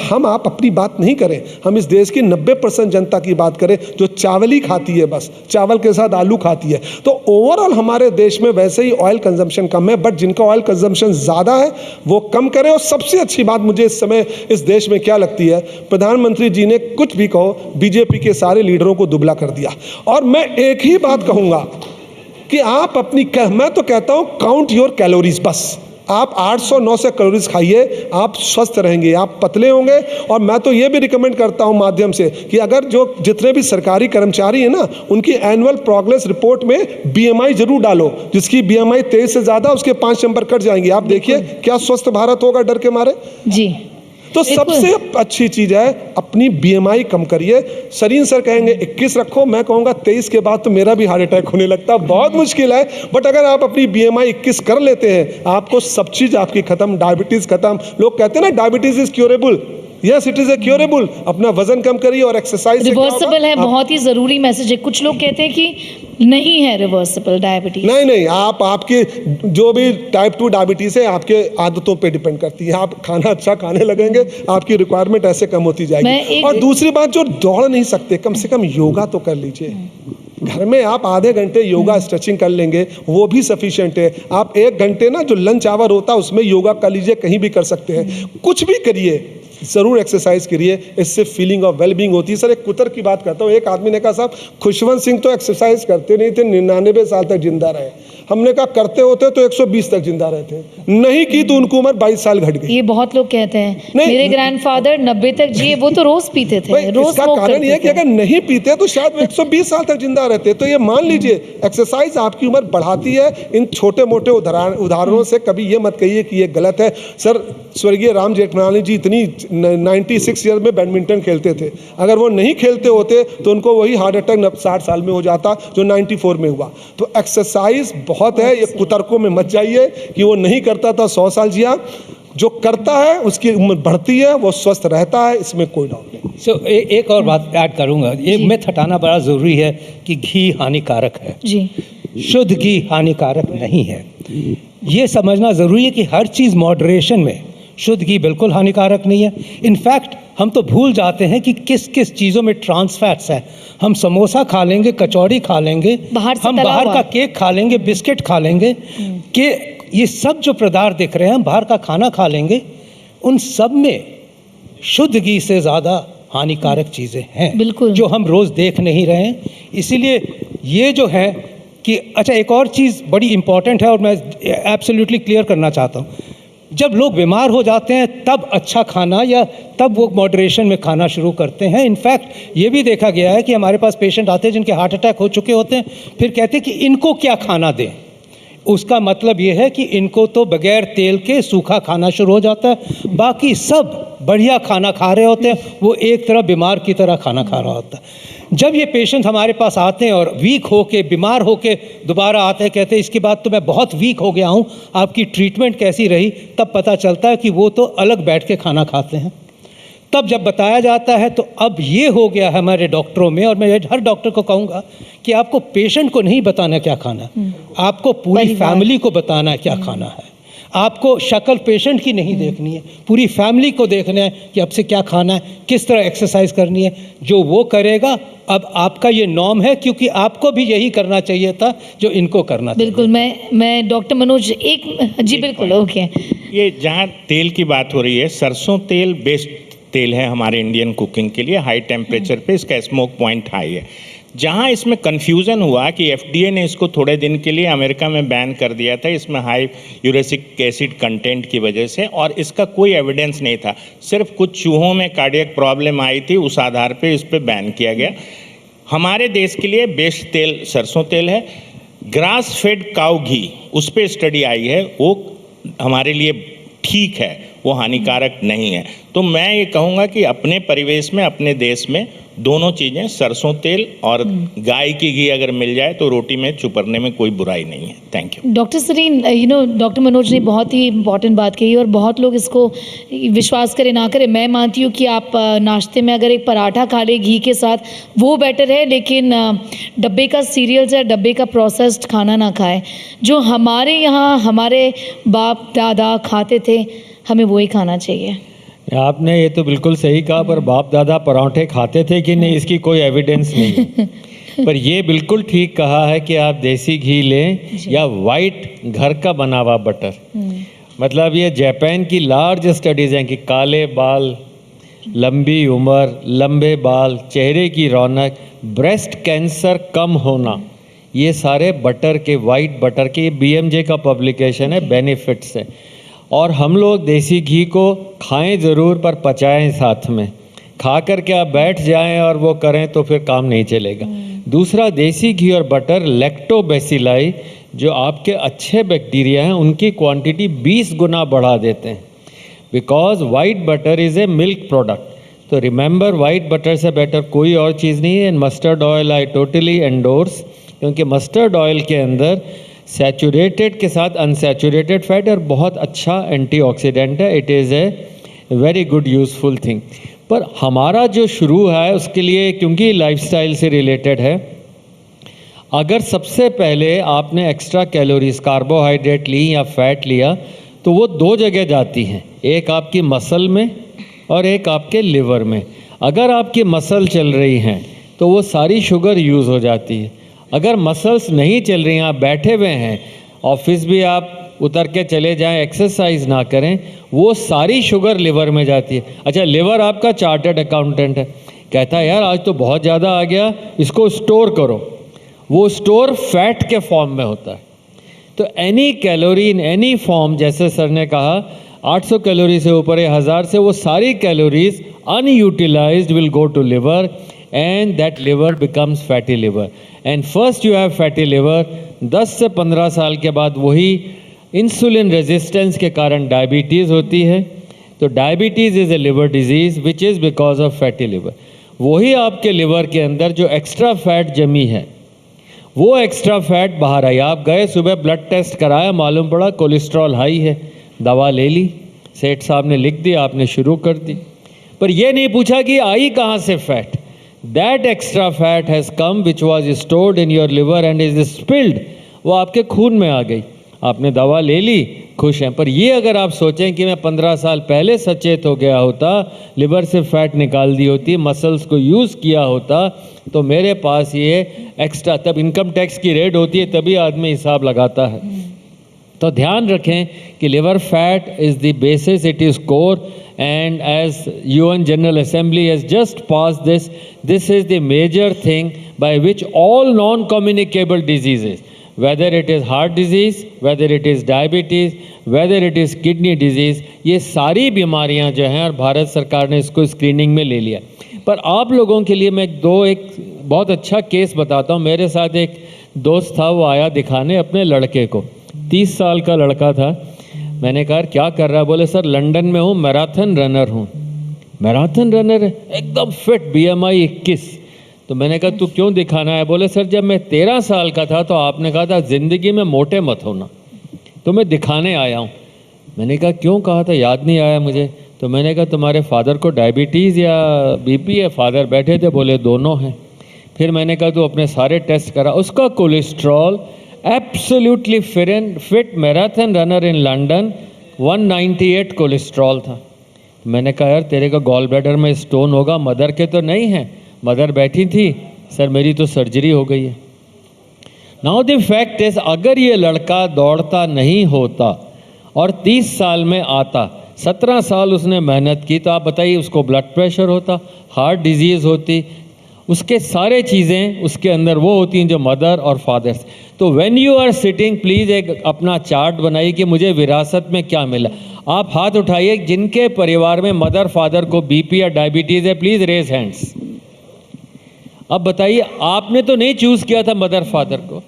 हम आप अपनी बात नहीं करें, हम इस देश की 90% जनता की बात करें जो चावल ही खाती है, बस चावल के साथ आलू खाती है। तो ओवरऑल हमारे देश में वैसे ही ऑयल कंजम्पशन कम है, बट जिनका ऑयल कंजम्पशन ज़्यादा है वो कम करें। और सबसे अच्छी बात मुझे इस समय इस देश में क्या लगती है, प्रधानमंत्री जी ने कुछ भी कहो, बीजेपी के सारे लीडरों को दुबला कर दिया। और मैं एक ही बात कहूँगा कि आप अपनी मैं तो कहता हूँ काउंट योर कैलोरीज। बस आप 800-900 कैलोरीज खाइए, आप स्वस्थ रहेंगे, आप पतले होंगे। और मैं तो ये भी रिकमेंड करता हूँ माध्यम से कि अगर जितने भी सरकारी कर्मचारी हैं ना, उनकी एनुअल प्रोग्रेस रिपोर्ट में बीएमआई जरूर डालो। जिसकी बीएमआई 23 से ज़्यादा, उसके 5 नंबर कट जाएंगे। आप देखिए क्या स्वस्थ भारत होगा डर के मारे। जी, तो सबसे अच्छी चीज़ है अपनी बीएमआई कम करिए। सरीन सर कहेंगे 21 रखो, मैं कहूँगा 23 के बाद तो मेरा भी हार्ट अटैक होने लगता है, बहुत मुश्किल है। बट अगर आप अपनी बीएमआई 21 कर लेते हैं, आपको सब चीज़ आपकी खत्म, डायबिटीज़ खत्म। लोग कहते हैं ना diabetes is curable, yes it is a curable. अपना वजन कम करिए और एक्सरसाइज रिवर्सिबल है, बहुत ही ज़रूरी मैसेज है। कुछ लोग कहते हैं कि नहीं है रिवर्सिबल डायबिटीज। नहीं, आप आपके जो भी टाइप 2 डायबिटीज़ है आपके आदतों पे डिपेंड करती है। आप खाना अच्छा खाने लगेंगे, आपकी रिक्वायरमेंट ऐसे कम होती जाएगी। और दूसरी बात, जो दौड़ नहीं सकते, कम से कम योगा तो कर लीजिए। घर में आप आधे घंटे योगा स्ट्रेचिंग कर लेंगे, वो भी सफिशिएंट है। आप 1 घंटे ना जो लंच आवर होता है उसमें योगा कर लीजिए, कहीं भी कर सकते हैं। कुछ भी करिए, ज़रूर एक्सरसाइज करिए, इससे फीलिंग ऑफ वेलबींग होती है। सर एक कुतर की बात करता हूँ, एक आदमी ने कहा साहब खुशवंत सिंह तो एक्सरसाइज करते नहीं थे, 99 साल तक जिंदा रहे। हमने कहा करते होते तो 120 तक जिंदा रहते, नहीं की तो उनकी उम्र 22 साल घट गई। ये बहुत लोग कहते हैं। मेरे ग्रैंडफादर 90 तक जिए, वो तो रोज पीते थे, रोज इसका स्मोक कारण ये है कि करते थे। अगर नहीं पीते तो शायद वो 120 साल तक जिंदा रहते। तो ये मान लीजिए एक्सरसाइज आपकी उम्र बढ़ाती है। इन छोटे मोटे उदाहरणों से कभी ये मत कहिए कि ये गलत है। सर स्वर्गीय राम जेठमलानी जी इतनी 96 ईयर में बैडमिंटन खेलते थे, अगर वो नहीं खेलते होते तो उनको वही हार्ट अटैक 60 साल में हो जाता जो 94 में हुआ। तो एक्सरसाइज बहुत है, ये कुतर्कों में मत जाइए कि वो नहीं करता था 100 साल जिया। जो करता है उसकी उम्र बढ़ती है, वो स्वस्थ रहता है, इसमें कोई डाउट नहीं। एक और बात ऐड करूंगा, ये मिथ हटाना बड़ा ज़रूरी है कि घी हानिकारक है। जी, शुद्ध घी हानिकारक नहीं है। ये समझना ज़रूरी है कि हर चीज़ मॉडरेशन में। शुद्ध घी बिल्कुल हानिकारक नहीं है। इनफैक्ट हम तो भूल जाते हैं कि किस किस चीज़ों में ट्रांस फैट्स है। हम समोसा खा लेंगे, कचौड़ी खा लेंगे, हम बाहर का केक खा लेंगे, बिस्किट खा लेंगे, कि ये सब जो पदार्थ दिख रहे हैं, हम बाहर का खाना खा लेंगे, उन सब में शुद्ध घी से ज़्यादा हानिकारक चीज़ें हैं बिल्कुल, जो हम रोज़ देख नहीं रहे हैं। इसीलिए ये जो है कि अच्छा, एक और चीज़ बड़ी इम्पॉर्टेंट है और मैं एब्सोल्युटली क्लियर करना चाहता हूँ। जब लोग बीमार हो जाते हैं तब अच्छा खाना या तब वो मॉडरेशन में खाना शुरू करते हैं। इनफैक्ट ये भी देखा गया है कि हमारे पास पेशेंट आते हैं जिनके हार्ट अटैक हो चुके होते हैं, फिर कहते हैं कि इनको क्या खाना दें। उसका मतलब ये है कि इनको तो बगैर तेल के सूखा खाना शुरू हो जाता है, बाकी सब बढ़िया खाना खा रहे होते हैं, वो एक तरह बीमार की तरह खाना खा रहा होता है। जब ये पेशेंट हमारे पास आते हैं और वीक होके, बीमार होके दोबारा आते हैं, कहते हैं इसके बाद तो मैं बहुत वीक हो गया हूँ, आपकी ट्रीटमेंट कैसी रही, तब पता चलता है कि वो तो अलग बैठ के खाना खाते हैं। तब जब बताया जाता है तो अब ये हो गया है हमारे डॉक्टरों में, और मैं हर डॉक्टर को कहूँगा कि आपको पेशेंट को नहीं बताना क्या खाना है, आपको पूरी फैमिली को बताना है क्या खाना है। आपको शक्ल पेशेंट की नहीं देखनी है, पूरी फैमिली को देखना है कि अब से क्या खाना है, किस तरह एक्सरसाइज करनी है। जो वो करेगा, अब आपका ये नॉर्म है, क्योंकि आपको भी यही करना चाहिए था जो इनको करना था। बिल्कुल। मैं डॉक्टर मनोज जी बिल्कुल, ओके। ये जहाँ तेल की बात हो रही है, सरसों तेल बेस्ट तेल है हमारे इंडियन कुकिंग के लिए। हाई टेम्परेचर पे इसका स्मोक पॉइंट हाई है। जहाँ इसमें कन्फ्यूज़न हुआ कि एफडीए ने इसको थोड़े दिन के लिए अमेरिका में बैन कर दिया था, इसमें हाई यूरेसिक एसिड कंटेंट की वजह से, और इसका कोई एविडेंस नहीं था। सिर्फ कुछ चूहों में कार्डियक प्रॉब्लम आई थी, उस आधार पे इस पर बैन किया गया। हमारे देश के लिए बेस्ट तेल सरसों तेल है। ग्रास फेड काउ घी, उस पर स्टडी आई है, वो हमारे लिए ठीक है, वो हानिकारक नहीं है। तो मैं ये कहूँगा कि अपने परिवेश में, अपने देश में दोनों चीज़ें, सरसों तेल और गाय की घी अगर मिल जाए तो रोटी में चुपरने में कोई बुराई नहीं है। Thank you. Doctor Sarin, doctor Manoj ने बहुत ही इम्पॉर्टेंट बात कही और बहुत लोग इसको विश्वास करें ना करें, मैं मानती हूँ कि आप नाश्ते में अगर एक पराठा खा ले घी के साथ वो बेटर है, लेकिन डब्बे का सीरियल्स या डब्बे का प्रोसेस्ड खाना ना खाएं। जो हमारे यहाँ हमारे बाप दादा खाते थे, हमें वही खाना चाहिए। आपने ये तो बिल्कुल सही कहा, पर बाप दादा पराठे खाते थे कि नहीं इसकी कोई एविडेंस नहीं है। पर ये बिल्कुल ठीक कहा है कि आप देसी घी लें या वाइट घर का बना हुआ बटर। मतलब ये जापान की लार्ज स्टडीज़ हैं कि काले बाल, लंबी उम्र, लंबे बाल, चेहरे की रौनक, ब्रेस्ट कैंसर कम होना, ये सारे बटर के, वाइट बटर के, ये BMJ का पब्लिकेशन है, बेनिफिट्स है। और हम लोग देसी घी को खाएं ज़रूर, पर पचाएं साथ में। खा कर के आप बैठ जाएं और वो करें तो फिर काम नहीं चलेगा। दूसरा, देसी घी और बटर लैक्टोबैसिलाई, जो आपके अच्छे बैक्टीरिया हैं, उनकी क्वांटिटी 20 गुना बढ़ा देते हैं, because white butter is a milk product. तो रिमेंबर, वाइट बटर से बेटर कोई और चीज़ नहीं है। And mustard oil I totally endorse, क्योंकि मस्टर्ड ऑयल के अंदर सैचुरेटेड के साथ अनसैचुरेटेड फैट और बहुत अच्छा एंटीऑक्सीडेंट है। It is a very good useful thing. पर हमारा जो शुरू है उसके लिए, क्योंकि लाइफस्टाइल से रिलेटेड है, अगर सबसे पहले आपने एक्स्ट्रा कैलोरीज, कार्बोहाइड्रेट ली या फैट लिया, तो वो दो जगह जाती हैं, एक आपकी मसल में और एक आपके लिवर में। अगर आपकी मसल चल रही हैं तो वो सारी शुगर यूज़ हो जाती है। अगर मसल्स नहीं चल रही हैं, आप बैठे हुए हैं, ऑफिस भी आप उतर के चले जाएं, एक्सरसाइज ना करें, वो सारी शुगर लिवर में जाती है। अच्छा, लिवर आपका चार्टर्ड अकाउंटेंट है, कहता है यार आज तो बहुत ज़्यादा आ गया, इसको स्टोर करो। वो स्टोर फैट के फॉर्म में होता है। तो any calorie in any form, जैसे सर ने कहा 800 कैलोरी से ऊपर है 1000 से, वो सारी calories unutilised will go to liver and that liver becomes fatty liver and first you have fatty liver। 10 से 15 साल के बाद वही इंसुलिन रेजिस्टेंस के कारण डायबिटीज़ होती है। तो diabetes is a liver disease which is because of fatty liver. वही आपके लिवर के अंदर जो एक्स्ट्रा फैट जमी है, वो एक्स्ट्रा फैट बाहर आई। आप गए सुबह ब्लड टेस्ट कराया, मालूम पड़ा कोलेस्ट्रॉल हाई है, दवा ले ली, सेठ साहब ने लिख दी, आपने शुरू कर दी, पर ये नहीं पूछा कि आई कहाँ से fat. That extra fat has come which was stored in your liver and is spilled, वो आपके खून में आ गई, आपने दवा ले ली, खुश हैं। पर ये अगर आप सोचें कि मैं 15 साल पहले सचेत हो गया होता, लिवर से फैट निकाल दी होती, मसल्स को यूज़ किया होता, तो मेरे पास ये एक्स्ट्रा, तब इनकम टैक्स की रेड होती है, तभी आदमी हिसाब लगाता है। तो ध्यान रखें कि liver fat is the basis, it is core, and as UN General Assembly has just passed this, this is the major thing by which all non-communicable diseases, whether it is heart disease, whether it is diabetes, whether it is kidney disease, ये सारी बीमारियां जो हैं, और भारत सरकार ने इसको screening में ले लिया। पर आप लोगों के लिए मैं एक बहुत अच्छा केस बताता हूँ। मेरे साथ एक दोस्त था, वो आया दिखाने अपने लड़के को, 30 साल का लड़का था। मैंने कहा क्या कर रहा है? बोले सर लंदन में हूँ, मैराथन रनर हूँ। मैराथन रनर है, एकदम फिट, BMI 21। तो मैंने कहा तू क्यों दिखाना है? बोले सर जब मैं 13 साल का था तो आपने कहा था ज़िंदगी में मोटे मत होना, तो मैं दिखाने आया हूँ। मैंने कहा क्यों कहा था? याद नहीं आया मुझे। तो मैंने कहा तुम्हारे फादर को डायबिटीज़ या BP है? फादर बैठे थे, बोले दोनों हैं। फिर मैंने कहा तू अपने सारे टेस्ट करा, उसका cholesterol absolutely fit marathon runner in London, 198 cholesterol था। मैंने कहा यार तेरे का गॉल ब्लैडर में स्टोन होगा, मदर के तो नहीं है। मदर बैठी थी, सर मेरी तो सर्जरी हो गई है। नाउ द फैक्ट इज, अगर ये लड़का दौड़ता नहीं होता और 30 साल में आता, 17 साल उसने मेहनत की, तो आप बताइए उसको ब्लड प्रेशर होता, हार्ट डिजीज़ होती, उसके सारे चीज़ें उसके अंदर वो होती हैं जो मदर और फादर। तो when you are sitting, please एक अपना चार्ट बनाइए कि मुझे विरासत में क्या मिला। आप हाथ उठाइए जिनके परिवार में मदर फादर को BP या डायबिटीज़ है, प्लीज़ रेज हैंड्स। अब बताइए, आपने तो नहीं चूज़ किया था मदर फादर को,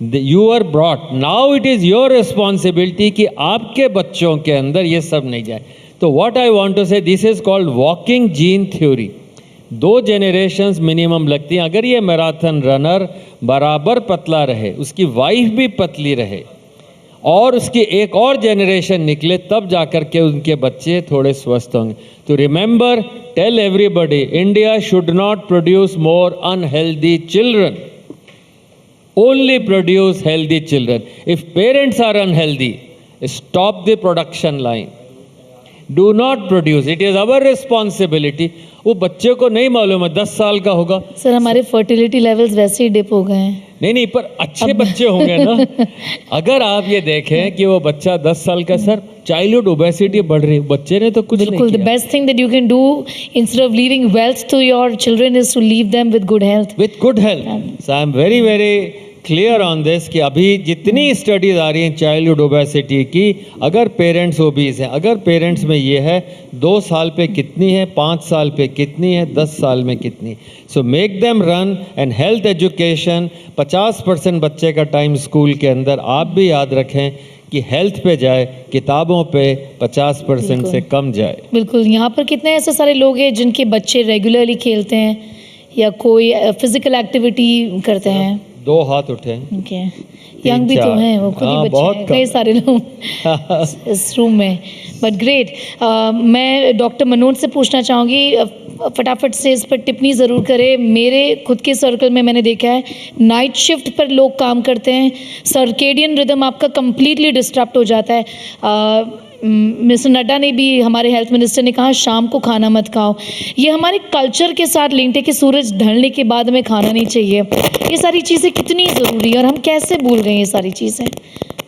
you are brought, now it is your responsibility कि आपके बच्चों के अंदर ये सब नहीं जाए। तो व्हाट आई वांट टू से, this is called walking gene theory. 2 generations minimum लगती हैं। अगर ये मैराथन रनर बराबर पतला रहे, उसकी वाइफ भी पतली रहे और उसकी एक और जनरेशन निकले, तब जाकर के उनके बच्चे थोड़े स्वस्थ होंगे। तो remember, tell everybody, India should not produce more unhealthy children, only produce healthy children. If parents are unhealthy, stop the production line, do not produce, it is our responsibility. वो बच्चे को नहीं मालूम है, 10 साल का होगा। सर हमारे फर्टिलिटी लेवल्स वैसे ही डिप हो गए हैं। नहीं, पर अच्छे बच्चे होंगे ना। अगर आप ये देखें कि वो बच्चा 10 साल का, सर चाइल्डहुड ओबेसिटी बढ़ रही है, बच्चे ने तो कुछ नहीं बिल्कुल, द किया। Best thing that you can do instead of leaving wealth to your children is to leave them with good health. With good health. So I am very very clear on this कि अभी जितनी studies आ रही हैं childhood obesity की, अगर parents obese हैं, अगर parents में ये है 2 साल पे कितनी है, 5 साल पे कितनी है, 10 साल में कितनी। So make them run and health education. 50% बच्चे का टाइम स्कूल के अंदर, आप भी याद रखें कि हेल्थ पे जाए, किताबों पे 50% से कम जाए। बिल्कुल, यहाँ पर कितने ऐसे सारे लोग हैं जिनके बच्चे रेगुलरली खेलते हैं या कोई फिजिकल एक्टिविटी करते हैं। 2 हाथ उठे। ओके, यंग भी तो 3-4 हैं, वो खुद ही हाँ, बच्चे बहुत हैं, कम कई सारे लोग इस रूम में। But great. मैं डॉक्टर मनोज से पूछना चाहूँगी, फटाफट से इस पर टिप्पणी ज़रूर करें। मेरे खुद के सर्कल में मैंने देखा है नाइट शिफ्ट पर लोग काम करते हैं, सर्केडियन रिदम आपका कंप्लीटली डिस्टर्ब हो जाता है। मिस्टर नड्डा ने भी, हमारे हेल्थ मिनिस्टर ने कहा शाम को खाना मत खाओ। ये हमारे कल्चर के साथ लिंक्ड है कि सूरज ढलने के बाद हमें खाना नहीं चाहिए। ये सारी चीज़ें कितनी ज़रूरी है और हम कैसे भूल गए ये सारी चीज़ें?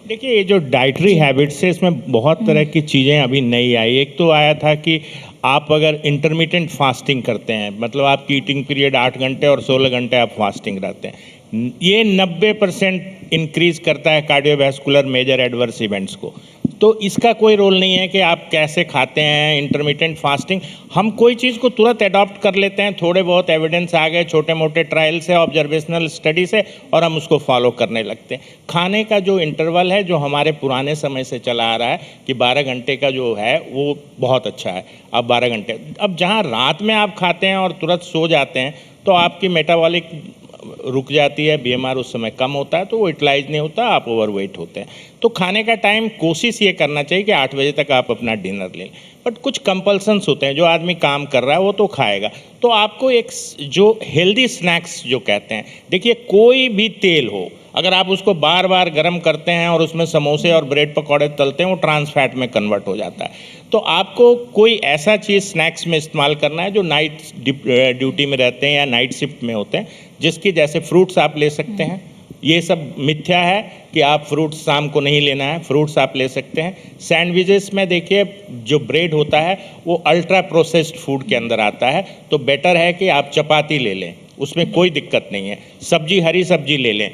देखिए, ये जो डाइटरी हैबिट्स है, इसमें बहुत तरह की चीज़ें अभी नई आई। एक तो आया था कि आप अगर इंटरमिटेंट फास्टिंग करते हैं, मतलब आपकी ईटिंग पीरियड 8 घंटे और 16 घंटे आप फास्टिंग रहते हैं, ये 90% इंक्रीज करता है कार्डियोवैस्कुलर मेजर एडवर्स इवेंट्स को। तो इसका कोई रोल नहीं है कि आप कैसे खाते हैं इंटरमिटेंट फास्टिंग। हम कोई चीज़ को तुरंत अडॉप्ट कर लेते हैं, थोड़े बहुत एविडेंस आ गए, छोटे मोटे ट्रायल से, ऑब्जर्वेशनल स्टडी से, और हम उसको फॉलो करने लगते हैं। खाने का जो इंटरवल है, जो हमारे पुराने समय से चला आ रहा है कि 12 घंटे का जो है, वो बहुत अच्छा है। अब 12 घंटे, अब जहाँ रात में आप खाते हैं और तुरंत सो जाते हैं, तो आपकी मेटाबॉलिक रुक जाती है, बीएमआर उस समय कम होता है, तो वो यूटिलाइज नहीं होता, आप ओवरवेट होते हैं। तो खाने का टाइम कोशिश ये करना चाहिए कि 8 बजे तक आप अपना डिनर लें। बट कुछ कंपल्सन्स होते हैं, जो आदमी काम कर रहा है वो तो खाएगा। तो आपको एक जो हेल्दी स्नैक्स जो कहते हैं, देखिए कोई भी तेल हो, अगर आप उसको बार बार गर्म करते हैं और उसमें समोसे और ब्रेड पकौड़े तलते हैं, वो ट्रांस फैट में कन्वर्ट हो जाता है। तो आपको कोई ऐसा चीज़ स्नैक्स में इस्तेमाल करना है जो नाइट ड्यूटी में रहते हैं या नाइट शिफ्ट में होते हैं, जिसकी जैसे फ्रूट्स आप ले सकते हैं। ये सब मिथ्या है कि आप फ्रूट्स शाम को नहीं लेना है, फ्रूट्स आप ले सकते हैं। सैंडविचेस में देखिए जो ब्रेड होता है वो अल्ट्रा प्रोसेस्ड फूड के अंदर आता है, तो बेटर है कि आप चपाती ले लें, उसमें कोई दिक्कत नहीं है। सब्जी, हरी सब्जी ले लें।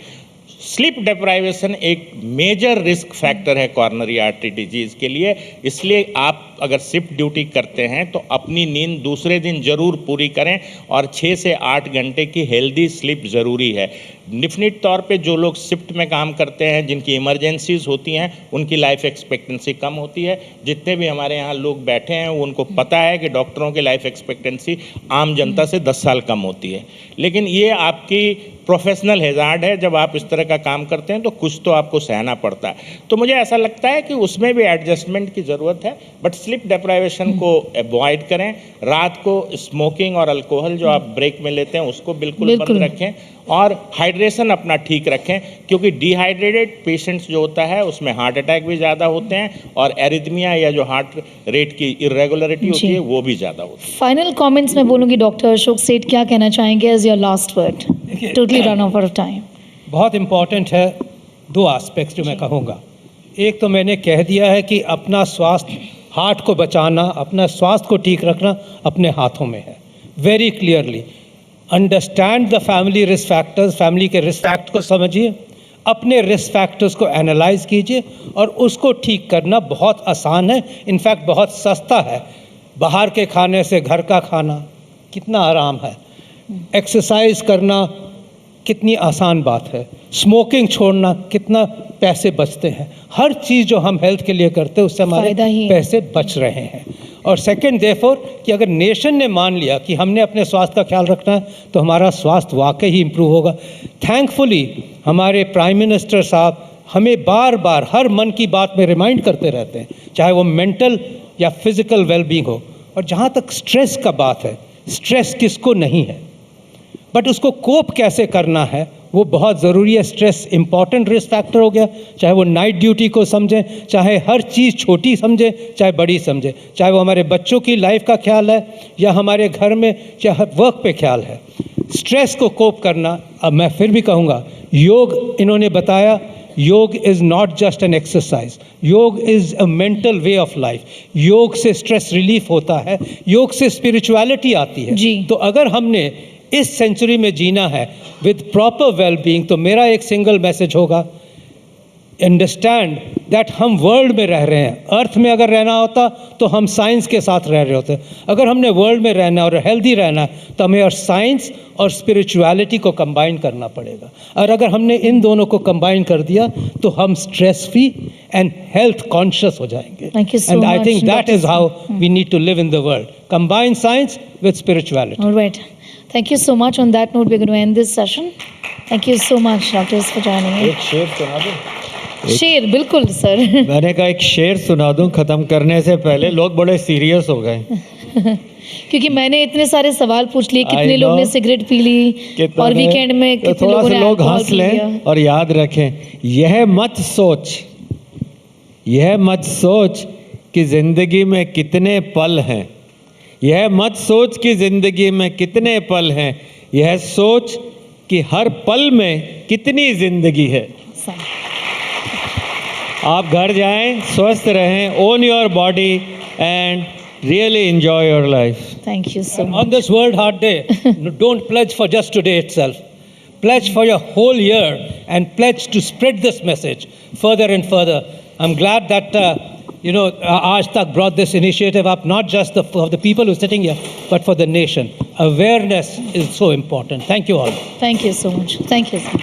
स्लीप डेप्राइवेशन एक मेजर रिस्क फैक्टर है कॉर्नरी आर्टरी डिजीज़ के लिए, इसलिए आप अगर शिफ्ट ड्यूटी करते हैं तो अपनी नींद दूसरे दिन ज़रूर पूरी करें और 6 से 8 घंटे की हेल्दी स्लीप ज़रूरी है। डेफिनिट तौर पे जो लोग शिफ्ट में काम करते हैं, जिनकी इमरजेंसीज होती हैं, उनकी लाइफ एक्सपेक्टेंसी कम होती है। जितने भी हमारे यहाँ लोग बैठे हैं उनको पता है कि डॉक्टरों की लाइफ एक्सपेक्टेंसी आम जनता से 10 साल कम होती है, लेकिन ये आपकी प्रोफेशनल हैजार्ड है। जब आप इस तरह का काम करते हैं तो कुछ तो आपको सहना पड़ता है। तो मुझे ऐसा लगता है कि उसमें भी एडजस्टमेंट की ज़रूरत है, बट स्लीप डेप्राइवेशन को अवॉइड करें। रात को स्मोकिंग और अल्कोहल जो आप ब्रेक में लेते हैं उसको बिल्कुल बंद रखें, और हाइड्रेशन अपना ठीक रखें, क्योंकि डिहाइड्रेटेड पेशेंट्स जो होता है उसमें हार्ट अटैक भी ज़्यादा होते हैं और एरिथमिया या जो हार्ट रेट की इरेगुलरिटी होती है वो भी ज़्यादा होती है। फाइनल कमेंट्स मैं बोलूँगी, डॉक्टर अशोक सेठ क्या कहना चाहेंगे as your last word? Totally run out of time. बहुत इम्पॉर्टेंट है 2 एस्पेक्ट्स जो मैं कहूँगा। एक तो मैंने कह दिया है कि अपना स्वास्थ्य, हार्ट को बचाना, अपना स्वास्थ्य को ठीक रखना अपने हाथों में है। Very clearly understand the family risk factors, family के रिस्क फैक्टर को समझिए, अपने रिस्क फैक्टर्स को एनालाइज कीजिए और उसको ठीक करना बहुत आसान है, इनफैक्ट बहुत सस्ता है। बाहर के खाने से घर का खाना कितना आराम है। एक्सरसाइज करना कितनी आसान बात है, स्मोकिंग छोड़ना कितना पैसे बचते हैं, हर चीज़ जो हम हेल्थ के लिए करते हैं उससे हमारे फायदा ही है। पैसे बच रहे हैं। और सेकंड देयरफॉर कि अगर नेशन ने मान लिया कि हमने अपने स्वास्थ्य का ख्याल रखना है तो हमारा स्वास्थ्य वाकई ही इम्प्रूव होगा। थैंकफुली हमारे प्राइम मिनिस्टर साहब हमें बार बार हर मन की बात में रिमाइंड करते रहते हैं, चाहे वो मेंटल या फिजिकल वेलबींग हो। और जहाँ तक स्ट्रेस का बात है, स्ट्रेस किसको नहीं है, बट उसको कोप कैसे करना है वो बहुत ज़रूरी है। स्ट्रेस इंपॉर्टेंट रिस्क फैक्टर हो गया, चाहे वो नाइट ड्यूटी को समझें, चाहे हर चीज़ छोटी समझें चाहे बड़ी समझें, चाहे वो हमारे बच्चों की लाइफ का ख्याल है या हमारे घर में या वर्क पे ख्याल है। स्ट्रेस को कोप करना, अब मैं फिर भी कहूँगा, योग इन्होंने बताया, yoga is not just an exercise, yoga is a mental way of life. Yoga से स्ट्रेस रिलीफ होता है, योग से स्पिरिचुअलिटी आती है। जी। तो अगर हमने इस सेंचुरी में जीना है विद प्रॉपर वेलबींग, तो मेरा एक सिंगल मैसेज होगा, अंडरस्टैंड दैट हम वर्ल्ड में रह रहे हैं। अर्थ में अगर रहना होता तो हम साइंस के साथ रह रहे होते। अगर हमने वर्ल्ड में रहना और हेल्दी रहना है तो हमें और साइंस और स्पिरिचुअलिटी को कंबाइन करना पड़ेगा। और अगर हमने इन दोनों को कंबाइन कर दिया तो हम stress free and health conscious हो जाएंगे। Thank you so and I much, think that Dr. Is how we need to live in the world, combine science with spirituality. All right. Thank you so much. On that note, we're going to end this session. Thank you so much, doctors, for joining me. एक शेर सुना दूं? शेर बिल्कुल sir. मैंने कहा एक शेर सुना दूं खत्म करने से पहले, लोग बड़े सीरियस हो गए। क्योंकि मैंने इतने सारे सवाल पूछ लिए, कितने I लोग ने know. सिगरेट पी ली कितना और है? वीकेंड में तो कितने थोड़ा लोगों सा ने लोग अल्कोहल हंस पी लें लिया। और याद रखें, यह मत सोच कि जिंदगी में कितने पल हैं, यह मत सोच कि जिंदगी में कितने पल हैं, यह सोच कि हर पल में कितनी जिंदगी है। आप घर जाएं, स्वस्थ रहें, own your body and really enjoy your life. Thank you so much. On this World Heart Day, don't pledge for just today itself. Pledge for your whole year and pledge to spread this message further and further. I'm glad that Aaj Tak brought this initiative up, not just for the people who are sitting here, but for the nation. Awareness is so important. Thank you all. Thank you so much. Thank you, sir.